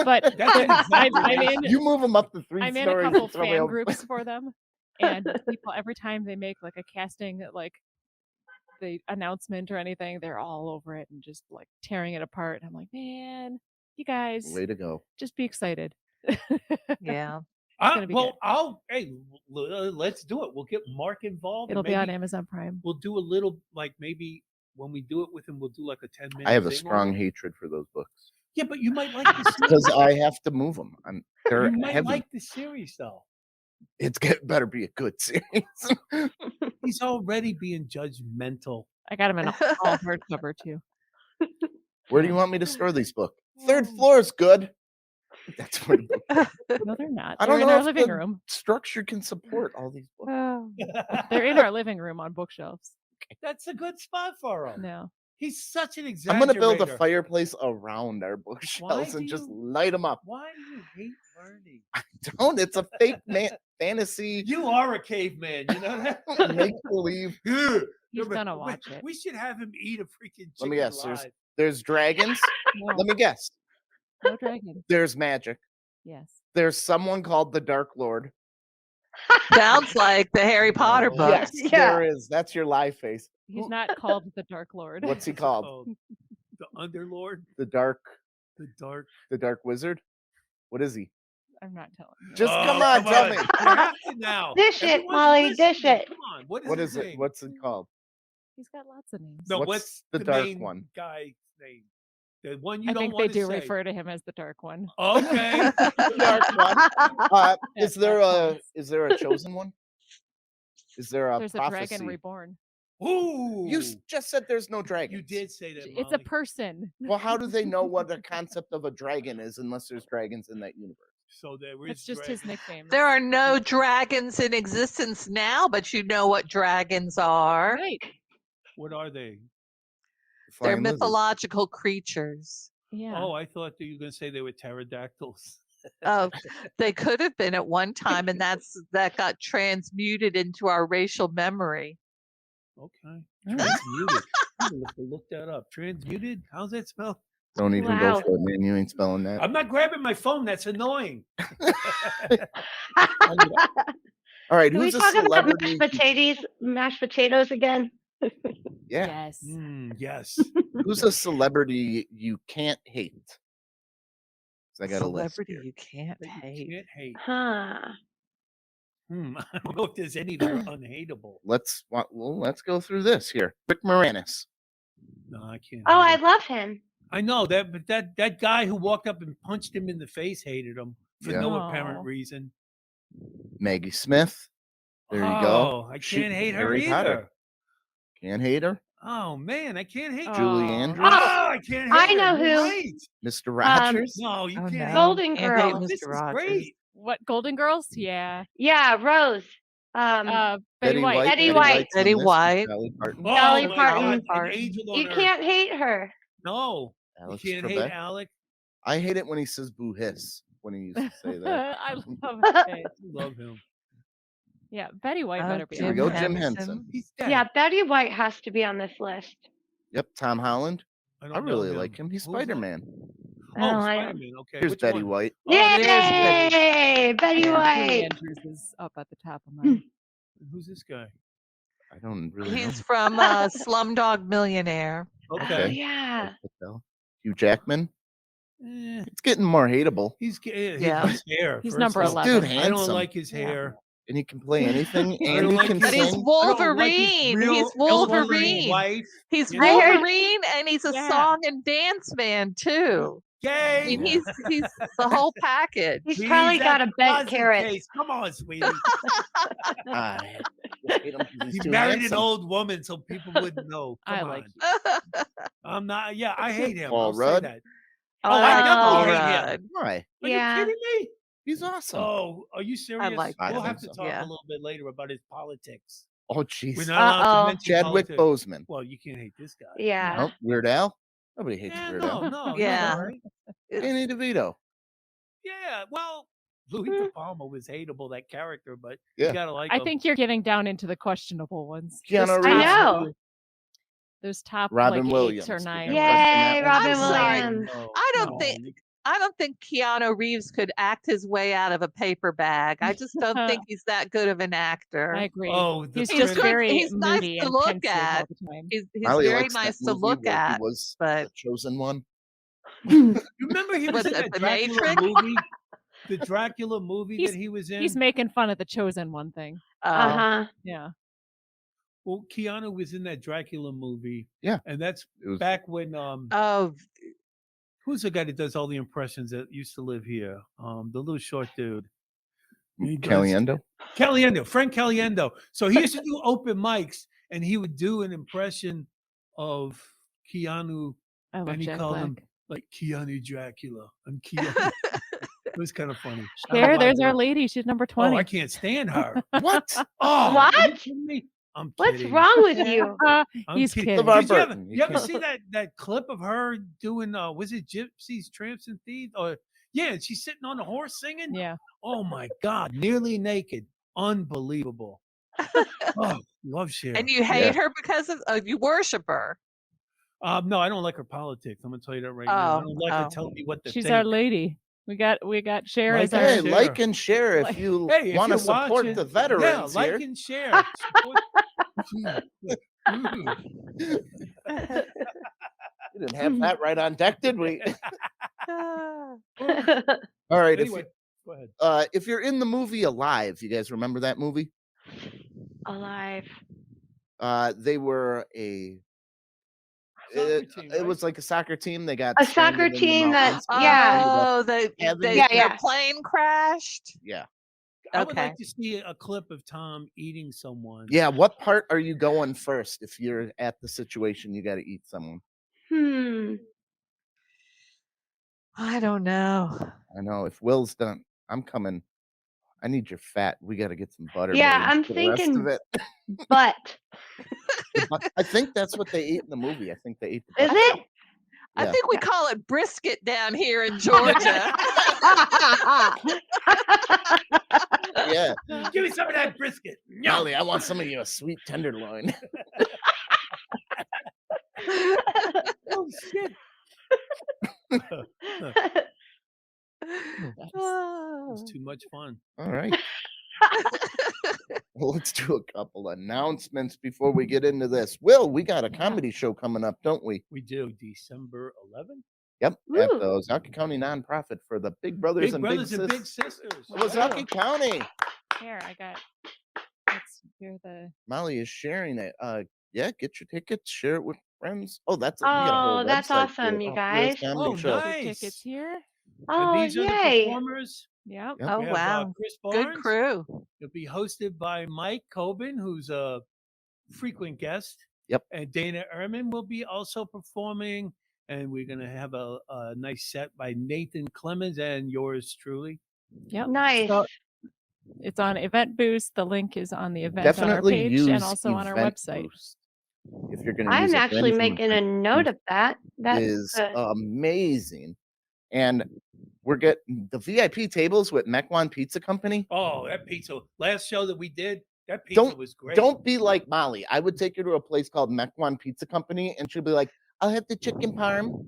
But That's an I'm exaggeration. in. You move them up to 3 I'm in a stories. couple and throw me fan over- groups for them, and people every time they make like a casting, like the announcement or anything, they're all over it and just like tearing it apart. And I'm like, man, you guys, Way to go. just be excited. Yeah. gonna be good. Let's do it. We'll get Mark involved. and It'll be on maybe Amazon Prime. We'll do a little, like maybe when we do it with him, we'll do like a 10-minute. I have a thing strong on it. hatred for those books Yeah, but you might like the series. because I have to move them. They're You might heavy. like the series though. Better be a good series. He's already being judgmental. I got them in all hardcover too. Where do you want me to store these books? Third floor is good. That's where No, they're not. I They're don't in know our if living the room. structure can support all these books. They're in our living room on bookshelves. That's a good spot for him. No. He's such an I'm exaggerator. gonna build a fireplace around our bookshelves do and just you- light them up. Why do you hate learning? Don't. It's a fake fantasy You are a caveman. You know that? make believe. He's gonna watch it. We should have him eat a freaking chicken Let me guess. alive. There's dragons. No, Let me guess. no dragon. There's magic. Yes. There's someone called the Dark Lord. Sounds like the Harry Potter book. Yes, Yeah. there is. That's your live face. He's not called the Dark Lord. What's he What's it called? The Underlord, The Dark the Dark. Wizard. What is he? I'm not telling you. Just Oh, come on, tell me. You have to now. Dish it, Everyone's Molly, dish listening. it. Come on. What is What his is it? name? What's it called? He's got lots of names. No, what's what's the the dark main one? guy's name? The one you I don't think they want to do say. refer to him as the Dark One. Okay. Dark one. Is That's there Dark Ones. a chosen one? Is there a There's a prophecy? dragon reborn. Ooh. You just said there's no dragon. You did say that. It's a Molly. person. Well, how do they know what the concept of a dragon is unless there's dragons in that universe? So there is. It's just his dragon. nickname. There are no dragons in existence now, but you know what dragons are. Right. What are they? They're Flying lizards. mythological creatures. Yeah. Oh, I thought that you were going to say they were pterodactyls. Oh, they could have been at one time, and that got transmuted into our racial memory. Okay. All right. Transmuted. I'm gonna have to look that up. Transmuted? How's that spelled? Don't even Wow. go for it, man. You ain't spelling that. I'm not grabbing my phone. That's annoying. All right, Can we who's a talk about celebrity? mashed potatoes again? Yeah, Yes. Yes. who's a celebrity you can't hate? 'Cause I got a list Celebrity here. you can't That you hate. can't hate. Huh. I don't know if there's any that are unhateable. Let's go through this here. Rick Moranis. No, I can't. Oh, hate I him. love him. I know that, but that guy who walked up and punched him in the face hated him for Yeah. no Aw. apparent reason. Maggie Smith. There you go. Oh, I Shoot, can't hate her Harry either. Potter. Can't hate her. Oh man, I can't hate Julie Aw. Andrews. Oh, I can't hate I her. know You're who. right. Mr. Rogers. No, you Oh, can't. no. hate- Golden Can't hate Girls. Mr. This is Rogers. great. What Golden Girls? Yeah. Yeah, Rose. Betty White. Betty White. White's in Betty this, White. Dolly Parton. Oh, Dolly my Parton. God, an Parton. angel on You earth. can't hate her. No, Alex you can't Trebek. hate Alec. I hate it when he says boo hiss when he used to say that. I love it. Love him. Yeah, Betty White Oh, better be Here we on go, there. Jim Henson. Henson. He's dead. Yeah, Betty White has to be on this list. Yep, Tom Holland. don't I know really like him. He's Who's that? Spider-Man. Oh, Oh, I don't- Spider-Man. Okay. Here's which Betty one? White. Oh, there's Betty. Yay! Betty Yeah, Julie White. Andrews is up at the top of mine. Who's this guy? I don't really He's know. from Slumdog Millionaire. Oh, Okay. yeah. What the hell? Hugh Jackman. Eh, It's getting more hateable. yeah. His hair. He's first number of all. 11. Dude, I don't handsome. like his Yeah. hair. And he can play anything. I And don't he like can his- But he's sing. I don't like his Wolverine. real He's elderly Wolverine. wife. He's You know? I heard- Wolverine, and he's a Yeah. song and dance man too. I Yay! mean, he's the whole package. He's probably He's got that a bent closet carrot. case. Come on, sweetie. I hate him 'cause he's He too married handsome. an old woman so people wouldn't know. Come I on. like I'm not. Yeah, I hate him. Paul I'll say Rudd? that. Oh, I definitely hate him. Rudd. Why? Are Yeah. you kidding me? He's awesome. Oh, are you serious? like I we'll think have to so. talk Yeah. a little bit later about his politics. Oh, jeez. We're not allowed Uh-oh. to mention Chadwick politics. Boseman. Well, you can't hate this guy. Yeah. Nope. Weird Al. Nobody hates Yeah, Weirdo. no, Yeah. all right. Danny DeVito. Yeah, well, Louis De Palma was hateable, that character, but Yeah. you gotta like I him. think you're getting down into the questionable ones. Keanu Those Reeves. I top- know. Those top Robin like Williams. 8 or Did 9. you ones. question Yay, that one? Robin I'm sorry. Williams. I don't think Keanu Reeves could act his way out of a paper bag. I just don't think he's that good of an actor. I agree. Oh, the He's He's just good- very he's nice moody to and look pensive at. all the time. He's Molly very likes that nice to movie look where at. He was but- the chosen one. You remember he was What's in that, that The Dracula Matrix? movie? The Dracula movie He's- that he was in? He's making fun of the chosen one thing. Uh-huh. Yeah. Well, Keanu was in that Dracula movie. Yeah. And that's It was back when Oh, who's the guy that does all the impressions that used to live here? The little short dude. He does- Caliendo. Caliendo, Frank Caliendo. So he used to do open mics and he would do an impression of Keanu I love and he Jack called Black. him like Keanu Dracula. I'm Keanu. It was kind of funny. There, there's our our lady. She's number 20. Oh, I can't stand her. What? Oh, What? are you kidding me? I'm What's kidding. wrong with you? I'm He's kidding. kidding. LeVar Did you ever, Burton. you ever see that clip of her doing was it Gypsies, Tramps, and Thieves? Or yeah, and she's sitting on a horse singing. Yeah. Oh my God, nearly naked, unbelievable. Oh, love Cher. and you hate her because of you worship her. No, I don't like her politics. I'm gonna tell you that right now. I Oh, don't like her oh. telling me what to She's think. our lady. We got Cher Like as our her. Hey, Share. like and share if Like- you Hey, if want to you're support watching- the veterans Yeah, like here. and share. Support- We didn't have that right on deck, did we? Ah. All right. Anyway, go ahead. If you're in the movie Alive, you guys remember that movie? Alive. They were a. Soccer team, It right? was like a soccer team. They got A stranded soccer in the team that- mountains. Yeah. Oh, Yeah, their yeah. plane crashed. Yeah. I would Okay. like to see a clip of Tom eating someone. Yeah. What part are you going first if you're at the situation you got to eat someone? I don't know. I know. If Will's done, I'm coming. I need your fat. We got to get some butter. Yeah, made I'm for the rest of thinking- it. But I think that's what they ate in the movie. I think they ate the is butter. it? I Yeah. think we call it brisket down here in Georgia. Yeah. Give me some of that brisket. Yum. Molly, I want some of your sweet tenderloin. Oh shit. Oh. It's too much fun. All right. Well, let's do a couple announcements before we get into this. Will, we got a comedy show coming up, don't we? We do December 11th. Yep. At Ooh. the Ozaki County nonprofit for the Big Brothers Big and brothers Big and big Sisters. sisters. Ozaki County. Here, I got. Let's hear the. Molly is sharing it. Yeah, get your tickets, share it with friends. Oh, that's we got a whole Oh, that's website for awesome, it. you Oh, guys. Will's Comedy Oh, Show. nice. Tickets here. Oh, And these are the yay. performers. Yep. Yep. Oh We have, wow. Chris Good Barnes. crew. It'll be hosted by Mike Coben, who's a frequent guest. Yep. And Dana Ehrman will be also performing. And we're going to have a nice set by Nathan Clemens and yours truly. Yep. Nice. So it's on Event Boost. The link is on the event on our Definitely page use and also on our Event website. Boost if you're going to use I'm it for actually anything. making a note of that. That is good. amazing. And we're getting the VIP tables with Mequon Pizza Company. Oh, that pizza. Last show that we did, that pizza Don't- was great. Don't be like Molly. I would take her to a place called Mequon Pizza Company and she'll be like, I'll have the chicken parm.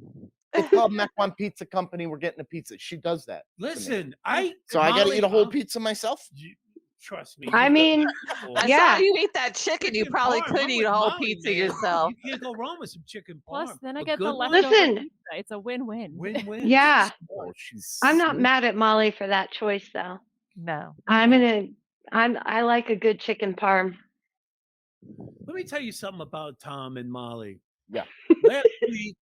It's called Mequon Pizza Company. We're getting a pizza. She does that. Listen, So I got to Molly, eat a whole I'm- pizza myself. Trust me. I you've got mean, people. I Yeah. saw you eat that chicken. You Chicken probably parm, could I'm eat with a whole Molly, pizza man. yourself. You can't go wrong with some chicken Plus, parm. then I A get the good one. leftover Listen. pizza. It's a win-win. Win-win. yeah. Oh, she's I'm not sweet. mad at Molly for that choice though. No. I like a good chicken parm. Let me tell you something about Tom and Molly. Yeah. Last week,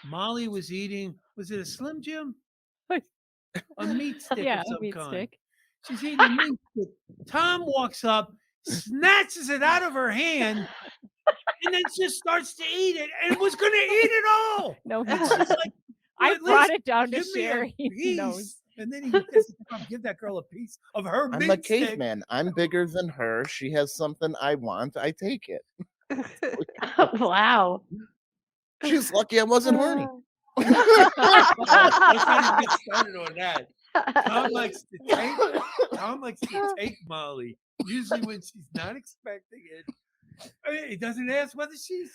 Molly was eating, was it a Slim Jim? A meat stick Yeah, of a some meat kind. stick. She's eating a meat stick. Tom walks up, snatches it out of her hand, and then just starts to eat it and was going to eat it all. No, he It's wasn't. just like, I at brought least it down to give me a share. He piece. knows. And then he just give that girl a piece of her I'm meat a stick. caveman. I'm bigger than her. She has something I want. I take it. Wow. She's lucky I wasn't horny. Oh, let's not even get started on that. Tom likes to take Molly, usually when she's not expecting it. I mean, he doesn't ask whether she's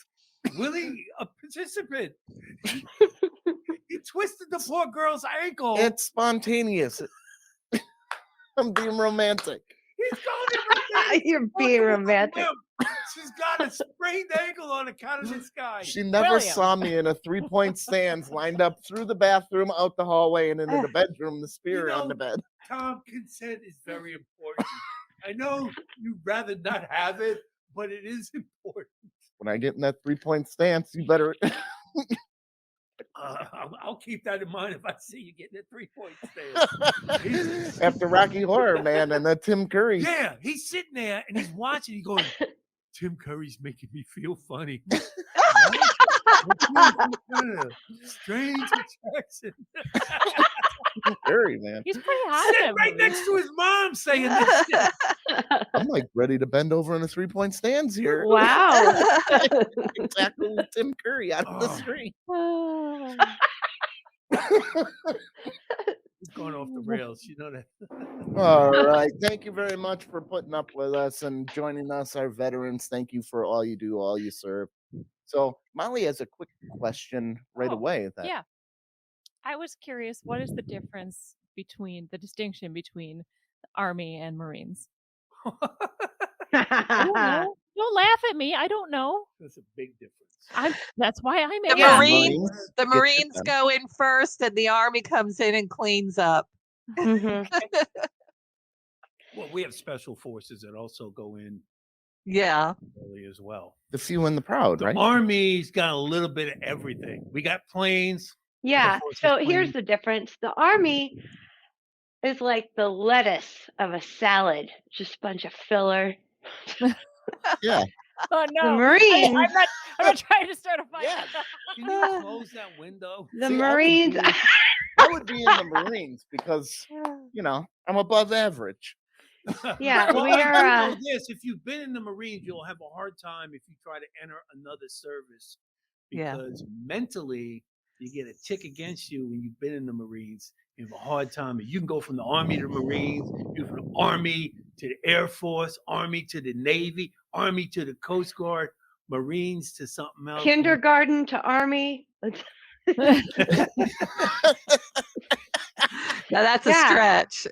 really a participant. He twisted the poor girl's ankle. It's spontaneous. I'm being romantic. He's going You're being romantic. She's got a sprained ankle on account of this guy. She never William. saw me in a 3-point stance lined up through the bathroom, out the hallway, and into the bedroom, the spear on the bed. Tom, consent is very important. I know you'd rather not have it, but it is important. When I get in that 3-point stance, you better. I'll keep that in mind if I see you getting a 3-point stance. After Rocky Horror, man, and the Tim Curry. Yeah, he's sitting there and he's watching. He's going, Tim Curry's making me feel funny. Strange attraction. Curry, man. He's pretty hot. Sitting right next to his mom saying this shit. I'm like ready to bend over in a 3-point stance here. Wow. Exactly with Tim Curry out of the Oh. street. He's going off the rails. You know that. All right. Thank you very much for putting up with us and joining us, our veterans. Thank you for all you do, all you serve. So Molly has a quick question right Oh, away. Yeah. I was curious, what is the difference between the distinction between the Army and Marines? I don't know. Don't laugh at me. I don't know. That's a big difference. That's why I'm The asking. Marines, the get shit Marines done. go in first, and the Army comes in and cleans up. Mhm. Well, we have special forces that also go in Yeah. early as well. The few and the proud, The right? Army's got a little bit of everything. We got planes. Yeah. forces So planes. here's the difference. The Army is like the lettuce of a salad, just a bunch of filler. Yeah. Oh The no. Marines, I'm not trying to start a fight. Yeah. Can you close that window? the See, Marines. I would be in the Marines because, you know, I'm above average. Yeah, Well, we I are, do know this. If you've been in the Marines, you'll have a hard time if you try to enter another service Yeah. because mentally you get a tick against you when you've been in the Marines. You have a hard time. You can go from the Army to the Marines, you go from the Army to the Air Force, Army to the Navy, Army to the Coast Guard, Marines to something else. kindergarten to Army. Now that's a Yeah. stretch.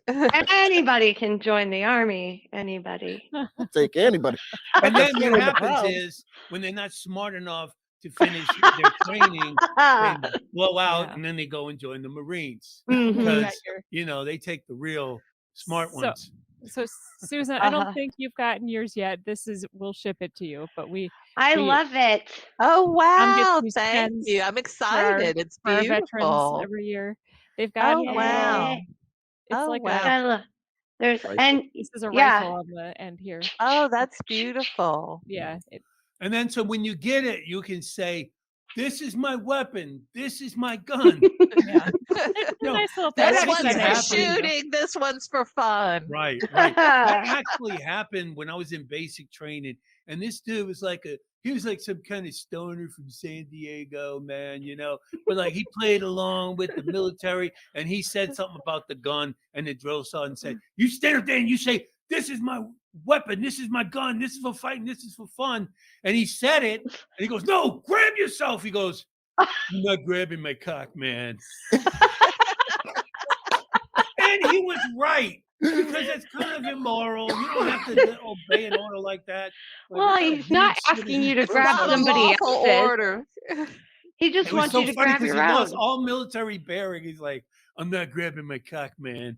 Anybody can join the Army. Anybody. I'll take anybody. And then Few what and the happens proud. is when they're not smart enough to finish their training, they blow out Yeah. and then they go and join the Marines. Mhm. You got Because, your- you know, they take the real smart So- ones. So Susan, I don't Uh-huh. think you've gotten yours yet. We'll ship it to you, but I we- love it. Oh wow! these Thank pens you. I'm excited. It's for our veterans beautiful. every year. They've got Oh a little- wow! It's Oh, like wow. I love. There's Rifle. and this is a Yeah. rifle on the end here. Oh, that's beautiful. Yeah. And then so when you get it, you can say, this is my weapon. This is my gun. Yeah. It's a No, nice little that This thing. actually one's for happened. shooting. This one's for fun. Right, right. That actually happened when I was in basic training. And this dude was he was like some kind of stoner from San Diego, man, you know. But like he played along with the military and he said something about the gun and the drill sergeant said, you stand up there and you say, this is my weapon, this is my gun, this is for fighting, this is for fun. And he said it and he goes, no, grab yourself. He goes, I'm not grabbing my cock, man. And he was right. Because it's kind of immoral. You don't have to obey an order like that. Like, well, what kind of he's not weird shit asking is you to this? grab Not a somebody lawful else's. order. He just It was wants so you to funny grab because your he lost own. all military bearing. He's like, I'm not grabbing my cock, man.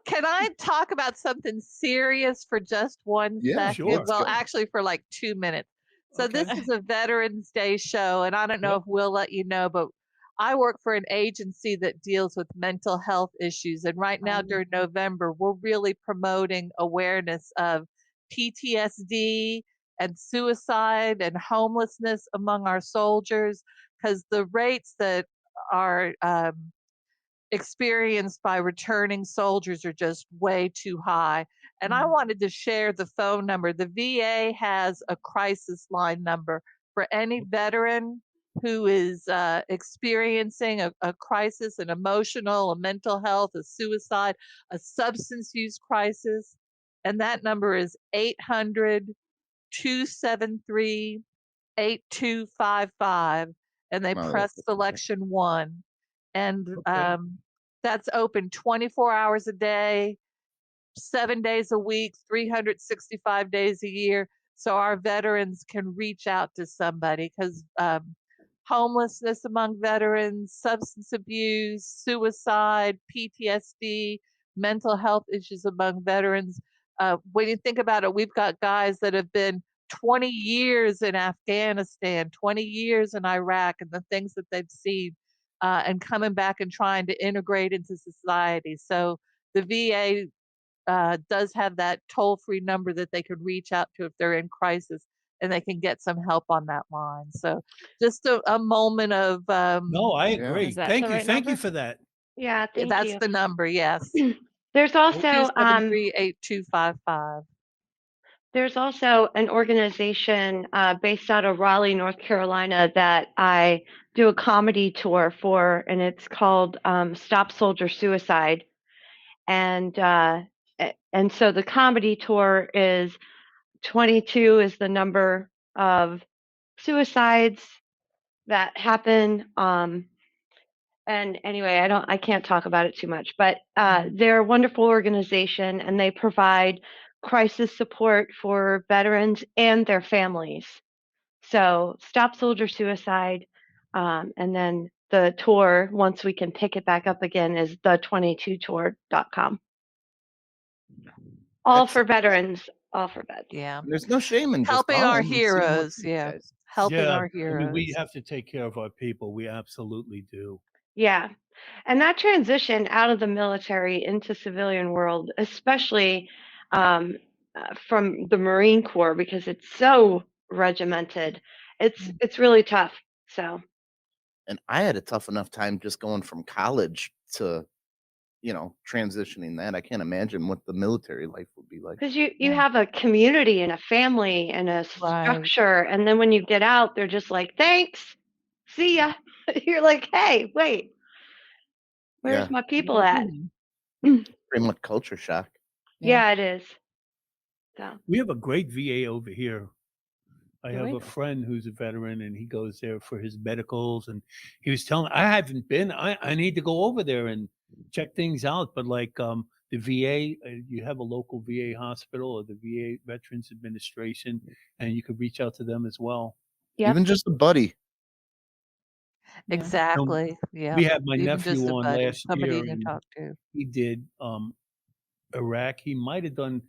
Can I talk about something serious for just 1 Yeah, second? sure. Well, actually, for like 2 minutes. So this Okay. is a Veterans Day show, and I don't know if we'll let you know, but I work for an agency that deals with mental health issues. And right now during November, we're really promoting awareness of PTSD and suicide and homelessness among our soldiers, because the rates that are experienced by returning soldiers are just way too high. And I wanted to share the phone number. The VA has a crisis line number for any veteran who is experiencing a crisis, an emotional, a mental health, a suicide, a substance use crisis. And that number is 800-273-8255. And they Oh, press that's selection 1. And Okay. that's open 24 hours a day, 7 days a week, 365 days a year. So our veterans can reach out to somebody because homelessness among veterans, substance abuse, suicide, PTSD, mental health issues among veterans. When you think about it, we've got guys that have been 20 years in Afghanistan, 20 years in Iraq, and the things that they've seen, and coming back and trying to integrate into society. So the VA does have that toll-free number that they could reach out to if they're in crisis, and they can get some help on that line. So just a moment of No, I Yeah. agree. Is that Thank the you. right Thank you number? for that. Yeah, thank that's you. the number. Yes, There's also 273-8255. there's also an organization based out of Raleigh, North Carolina, that I do a comedy tour for, and it's called Stop Soldier Suicide. And so the comedy tour is 22 is the number of suicides that happen. And anyway, I can't talk about it too much, but they're a wonderful organization, and they provide crisis support for veterans and their families. So Stop Soldier Suicide, and then the tour, once we can pick it back up again, is the22tour.com. All for veterans, all for vets. Yeah, There's no shame in just helping our calling and seeing what heroes. you Yeah, guys- helping Yeah, our I mean, we heroes. have to take care of our people. We absolutely do. Yeah. And that transition out of the military into civilian world, especially from the Marine Corps, because it's so regimented, it's really tough. So And I had a tough enough time just going from college to, transitioning that. I can't imagine what the military life would be like. because you Yeah. have a community and a family and a Right. structure, and then when you get out, they're just like, thanks, see ya. You're like, hey, wait, where's Yeah. my people at? Pretty much culture shock. Yeah, it is. So We have a great VA over here. I Do have we? a friend who's a veteran, and he goes there for his medicals. And he was telling, I haven't been. I need to go over there and check things out. But like the VA, you have a local VA hospital or the VA Veterans Administration, and you could reach out to them as well. Yep. Even just a buddy. Yeah. Exactly. Yeah. We had my Even nephew just a on buddy, last somebody year, you can and talk to. he did Iraq. He might have done.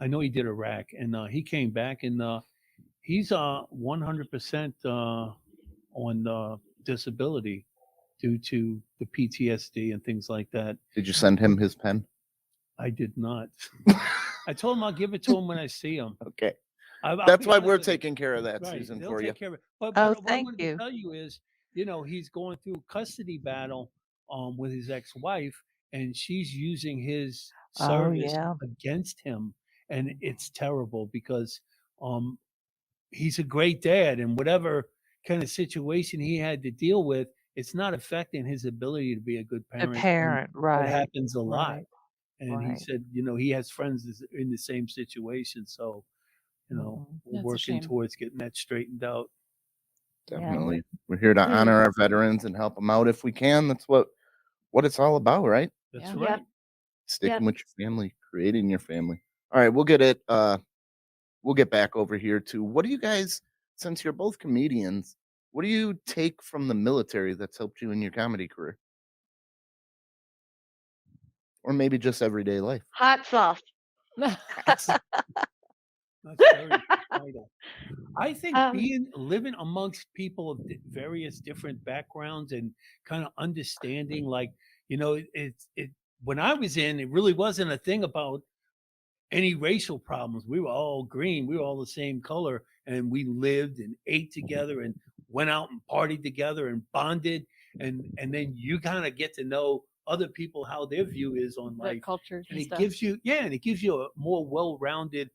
I know he did Iraq, and he came back, and he's 100% on disability due to the PTSD and things like that. Did you send him his pen? I did not. I told him I'll give it to him when I see him. Okay. I'll That's be why honest we're with you. taking care of that, Right, Susan, they'll for you. take care of it. But Oh, what I thank wanted you. to tell you is, he's going through a custody battle with his ex-wife, and she's using his Oh, service yeah. against him, and it's terrible because he's a great dad, and whatever kind of situation he had to deal with, it's not affecting his ability to be a good A parent. And parent, it right. happens a lot. Right. And he Right. said, he has friends in the same situation. So, Mhm. we're That's a working shame. towards getting that straightened out. Yeah. Definitely. We're here to Hmm. honor our veterans and help them out if we can. That's what it's all about, right? That's Yeah. Yep. right. Sticking Yep. with your family, creating your family. All right, we'll get back over here to what do you guys, since you're both comedians, what do you take from the military that's helped you in your comedy career? Or maybe just everyday life? Hot sauce. That's very vital. I think Um, living amongst people of various different backgrounds and kind of understanding, like, when I was in, it really wasn't a thing about any racial problems. We were all green. We were all the same color, and we lived and ate together and went out and partied together and bonded. And then you kind of get to know other people, how their view is on The life, cultures and and it stuff. gives you a more well-rounded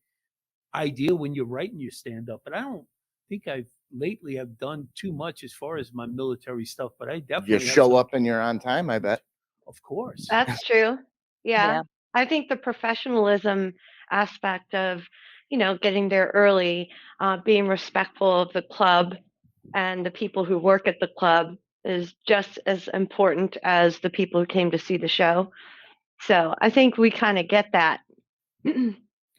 idea when you're writing your stand-up. But I don't think I lately have done too much as far as my military stuff, but I definitely You have show some- up and you're on time, I bet. Of course. That's true. Yeah. Yeah. I think the professionalism aspect of, getting there early, being respectful of the club and the people who work at the club is just as important as the people who came to see the show. So I think we kind of get that.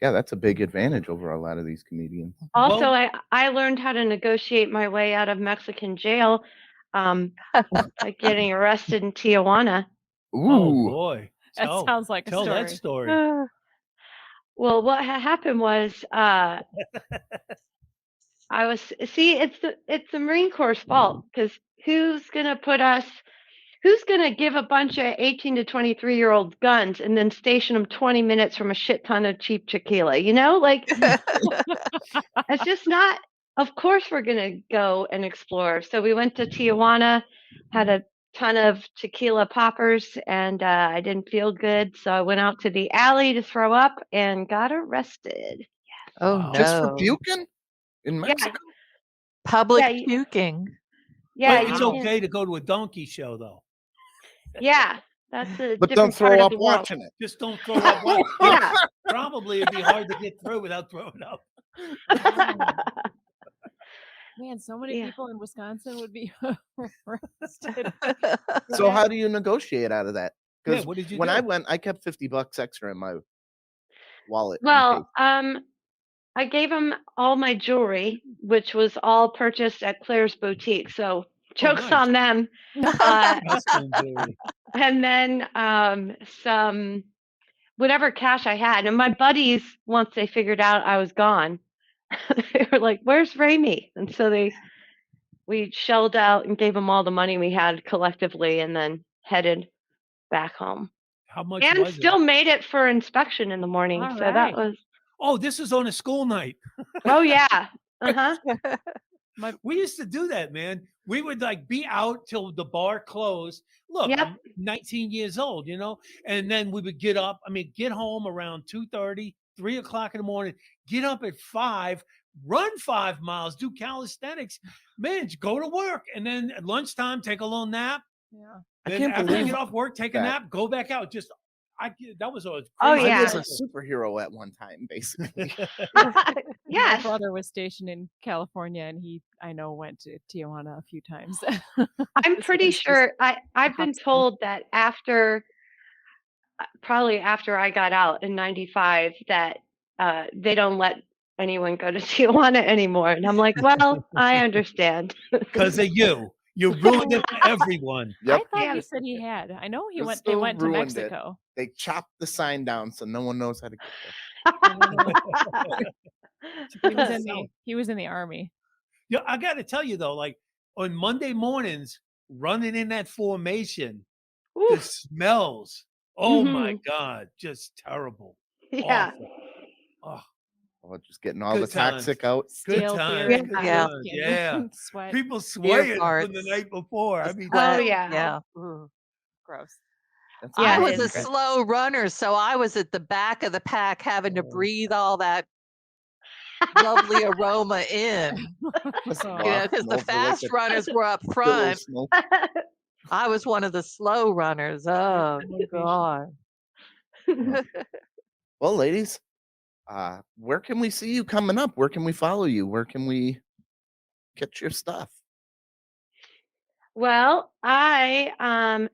Yeah, that's a big advantage over a lot of these comedians. Also, Well- I learned how to negotiate my way out of Mexican jail by getting arrested in Tijuana. Oh Ooh, boy. That sounds like a tell story. that story. Well, what happened was I was it's the Marine Corps' fault because who's gonna give a bunch of 18 to 23-year-olds guns and then station them 20 minutes from a shit ton of cheap tequila? Like it's just not. Of course, we're gonna go and explore. So we went to Tijuana, had a ton of tequila poppers, and I didn't feel good, so I went out to the alley to throw up and got arrested. Oh Wow. just for no. puking in Mexico? Public Yeah, puking. Yeah, But it's you can. okay to go to a donkey show though. Yeah, that's a But don't different part throw of up the world. watching it. Just don't throw up. One. Yeah. Probably it'd be hard to get through without throwing up. Man, so many Yeah. people in Wisconsin would be arrested. So how do you negotiate out of that? Yeah, Because what did you when do? I went, I kept $50 extra in my wallet. in Well, case. I gave him all my jewelry, which was all purchased at Claire's Boutique. So jokes nice. on them. Uh, Costume jewelry. and then some whatever cash I had. And my buddies, once they figured out I was gone, they were like, "Where's Ramey?" And so we shelled out and gave them all the money we had collectively, and then headed back home. How much And was still it? made it for inspection in the morning. All So that right. was. Oh, this is on a school night. Oh yeah. Uh-huh. We used to do that, man. We would like be out till the bar closed. Look, Yep. I'm 19 years old, and then we would get home around 2:30, 3 o'clock in the morning, get up at 5, run 5 miles, do calisthenics, man, just go to work. And then at lunchtime, take a little nap. Yeah. I Then can't after you believe get off work, take a that. nap, go back out. That was a Oh, crazy yeah. I was cycle. a superhero at one time, basically. My Yes. brother was stationed in California, and I know went to Tijuana a few times. I'm This pretty was just sure I've a been hot spring. told that probably after I got out in 95 that they don't let anyone go to Tijuana anymore. And I'm like, well, I understand. Because of you. You ruined it for everyone. Yep. I thought Yeah. he said he had. I know It they still went to ruined it. Mexico. They chopped the sign down so no one knows how to get there. He was in the Army. Yeah, I got to tell you though, like on Monday mornings, running in that formation, the Oof. smells. Oh my Mhm. God, just terrible. Yeah. Awful. Oh, Oh, just getting all Good the toxic out. good Stale times. beer, Good Yeah. times. Yeah. sweat. People sweating from the farts. night before. I mean, Oh, Sweat, yeah. Yeah. Ooh. Gross. That's Yeah, I it was a is. slow runner, so I was at the back of the pack having to breathe all that lovely aroma in. Just Oh. walking Because the over fast like a runners were up pillow front. smoke. I was one of the slow runners. Oh God. Well, ladies, where can we see you coming up? Where can we follow you? Where can we get your stuff? Well, I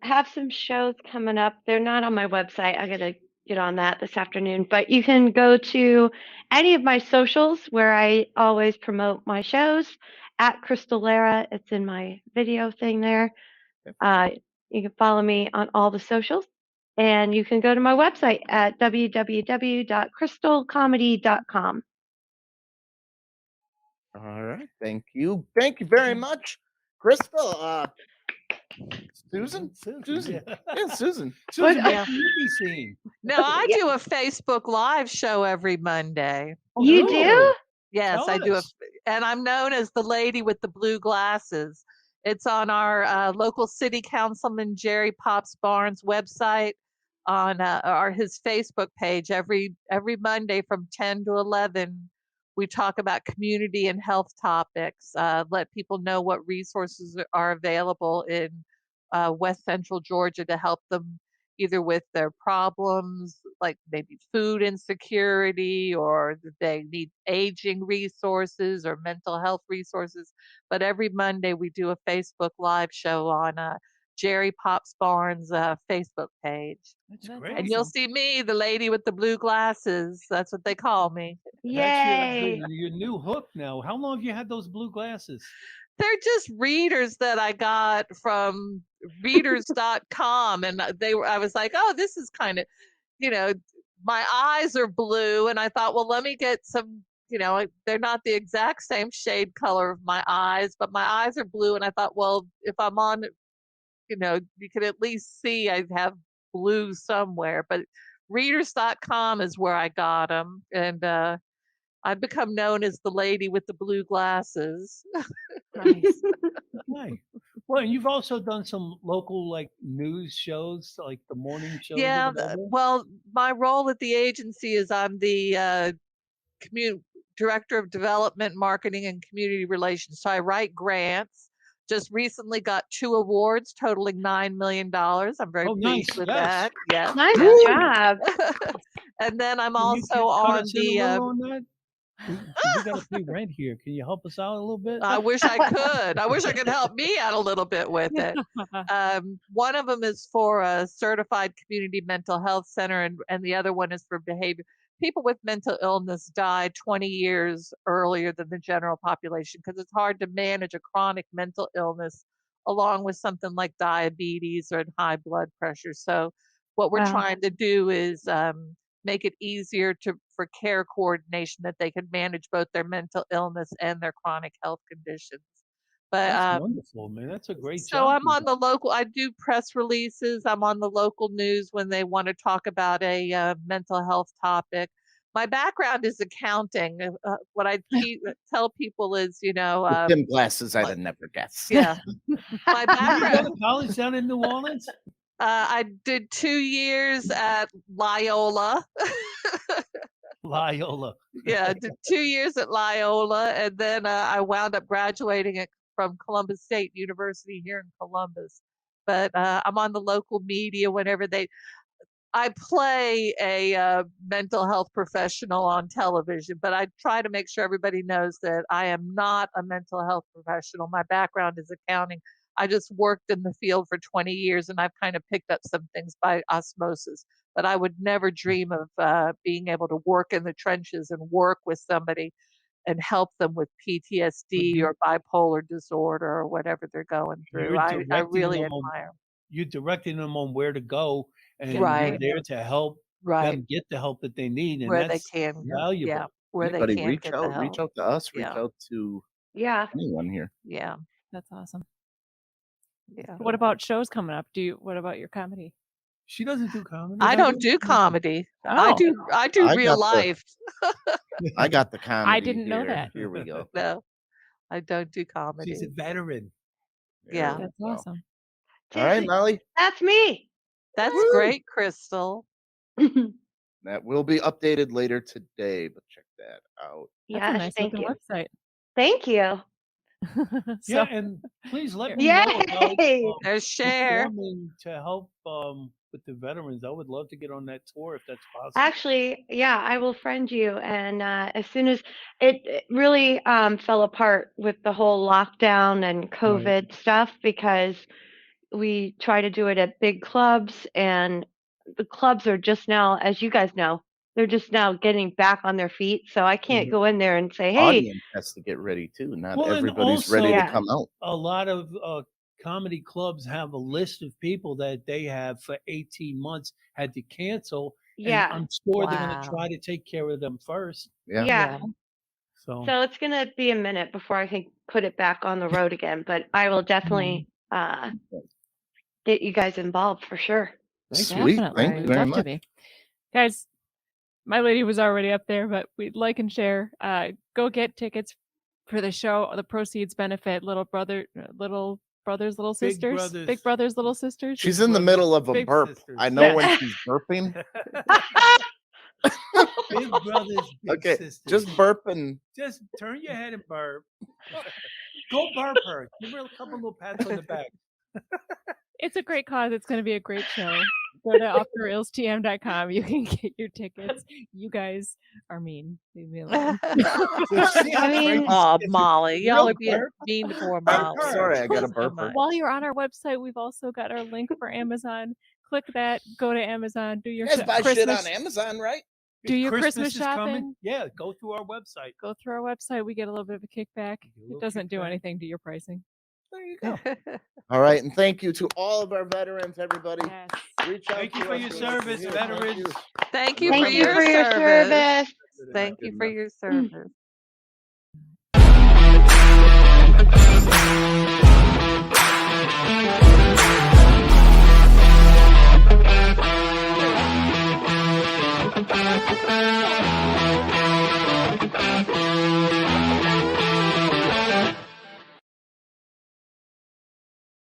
have some shows coming up. They're not on my website. I gotta get on that this afternoon. But you can go to any of my socials where I always promote my shows at Crystalle. It's in my video thing there. You can follow me on all the socials. And you can go to my website at www.crystalcomedy.com. All right. Thank you. Thank you very much, Crystal. Susan? Susan. Yeah. Yeah, Susan. Susan, What- where can you be seen? No, I do a Facebook Live show every Monday. You do? Yes, Tell I do. us. And I'm known as the lady with the blue glasses. It's on our local city councilman Jerry Pops Barnes website on his Facebook page every Monday from 10 to 11. We talk about community and health topics, let people know what resources are available in West Central Georgia to help them either with their problems, like maybe food insecurity, or that they need aging resources or mental health resources. But every Monday we do a Facebook Live show on Jerry Pops Barnes' Facebook page. That's That's great. And you'll awesome. see me, the lady with the blue glasses. That's what they call me. That's Yay. your new hook now. How long have you had those blue glasses? They're just readers that I got from readers.com. And I was like, oh, this is kind of, my eyes are blue. And I thought, well, let me get some, they're not the exact same shade color of my eyes, but my eyes are blue. And I thought, well, if I'm on, you could at least see I have blue somewhere. But readers.com is where I got them. And I've become known as the lady with the blue glasses. Nice. Right. Well, and you've also done some local like news shows, like the morning shows. Yeah, or whatever. well, my role at the agency is I'm the director of development, marketing, and community relations. So I write grants. Just recently got 2 awards totaling $9 million. I'm very Oh, pleased nice. with Yes. that. Yes. Nice yes. job. And then I'm Can you also cut on us in a the. little on that? We got to pay rent here. Can you help us out a little bit? I wish I could. I wish I could help me out a little bit with it. One of them is for a certified community mental health center, and the other one is for behavior. People with mental illness die 20 years earlier than the general population because it's hard to manage a chronic mental illness along with something like diabetes or high blood pressure. So what we're Wow. trying to do is make it easier for care coordination, that they can manage both their mental illness and their chronic health conditions. But That's wonderful, man. That's a great so job. I'm on the local. I do press releases. I'm on the local news when they want to talk about a mental health topic. My background is accounting. What I tell people is, With them glasses, I'd like- have never guessed. yeah, my Did you go background. to college down in New Orleans? I did 2 years at Loyola. Loyola. Yeah, I did 2 years at Loyola, and then I wound up graduating from Columbus State University here in Columbus. But I'm on the local media whenever I play a mental health professional on television, but I try to make sure everybody knows that I am not a mental health professional. My background is accounting. I just worked in the field for 20 years, and I've kind of picked up some things by osmosis. But I would never dream of being able to work in the trenches and work with somebody and help them with PTSD or bipolar disorder or whatever they're going through. You're I directing really them on- admire. You're directing them on where to go, and Right. you're there to help Right. them get the help that they need, and Where they that's can. valuable. Yeah. Where Anybody they can reach get the out, help. reach out to us, reach Yeah. out to Yeah. anyone here. Yeah. That's awesome. Yeah. What about shows coming up? What about your comedy? She doesn't do comedy. I right? don't do comedy. I Oh. do I real got the- life. I got the comedy. didn't know here. that. Here we go. No, I don't do She's comedy. a veteran. Yeah. There we That's go. awesome. All right, Molly. That's me. That's Woo! great, Crystal. That will be updated later today, but check that out. That's Yes, a nice thank looking you. website. Thank you. So, Yeah, and please let me know about Yay! There's Cher. performing to help with the veterans. I would love to get on that tour if that's possible. Actually, yeah, I will friend you. And as soon as it really fell apart with the whole lockdown and COVID stuff, because we try to do it at big clubs, and the clubs are just now, as you guys know, they're just now getting back on their feet. So I can't go in there and say, hey, Audience has to get ready too. Not Well, and everybody's ready also- to come out. A lot of comedy clubs have a list of people that they have for 18 months had to cancel. yeah. And I'm sure they're going Wow. to try to take care of them first. Yeah. Yeah. So, So it's going to be a minute before I can put it back on the road again, but I will definitely get you guys involved for sure. Sweet. definitely. Thank you We'd very love to much. be. Guys, my lady was already up there, but we'd like and share. Go get tickets for the show. The proceeds benefit little brothers, little sisters, Brothers. big brothers, little sisters. She's in the middle of a Big burp. sisters. I know Yeah. when she's burping. Big brothers, big Okay, sisters. just burp and Just turn your head and burp. Go burp her. Give her a couple little pats on the back. It's a great cause. It's going to be a great show. Go to offtherailstm.com. You can get your tickets. You guys are mean. Leave me alone. I mean- Oh, Molly, y'all Real are being burp. mean to poor Burp Molly. her. sorry, I got a So burper. much. While you're on our website, we've also got our link for Amazon. Click that. Go to Amazon. Do your You guys buy shit Christmas. on Amazon, right? Do your Christmas is coming. shopping. Yeah, go through our website. Go through our website. We get a little bit of a kickback. You get a little It doesn't do kickback. anything to your pricing. There you go. All right, and thank you to all of our veterans, everybody. Yes. Reach out Thank you to for us your and service, yeah, veterans. Thank you Thank for you your for your service. Thank you for your service. Thank you.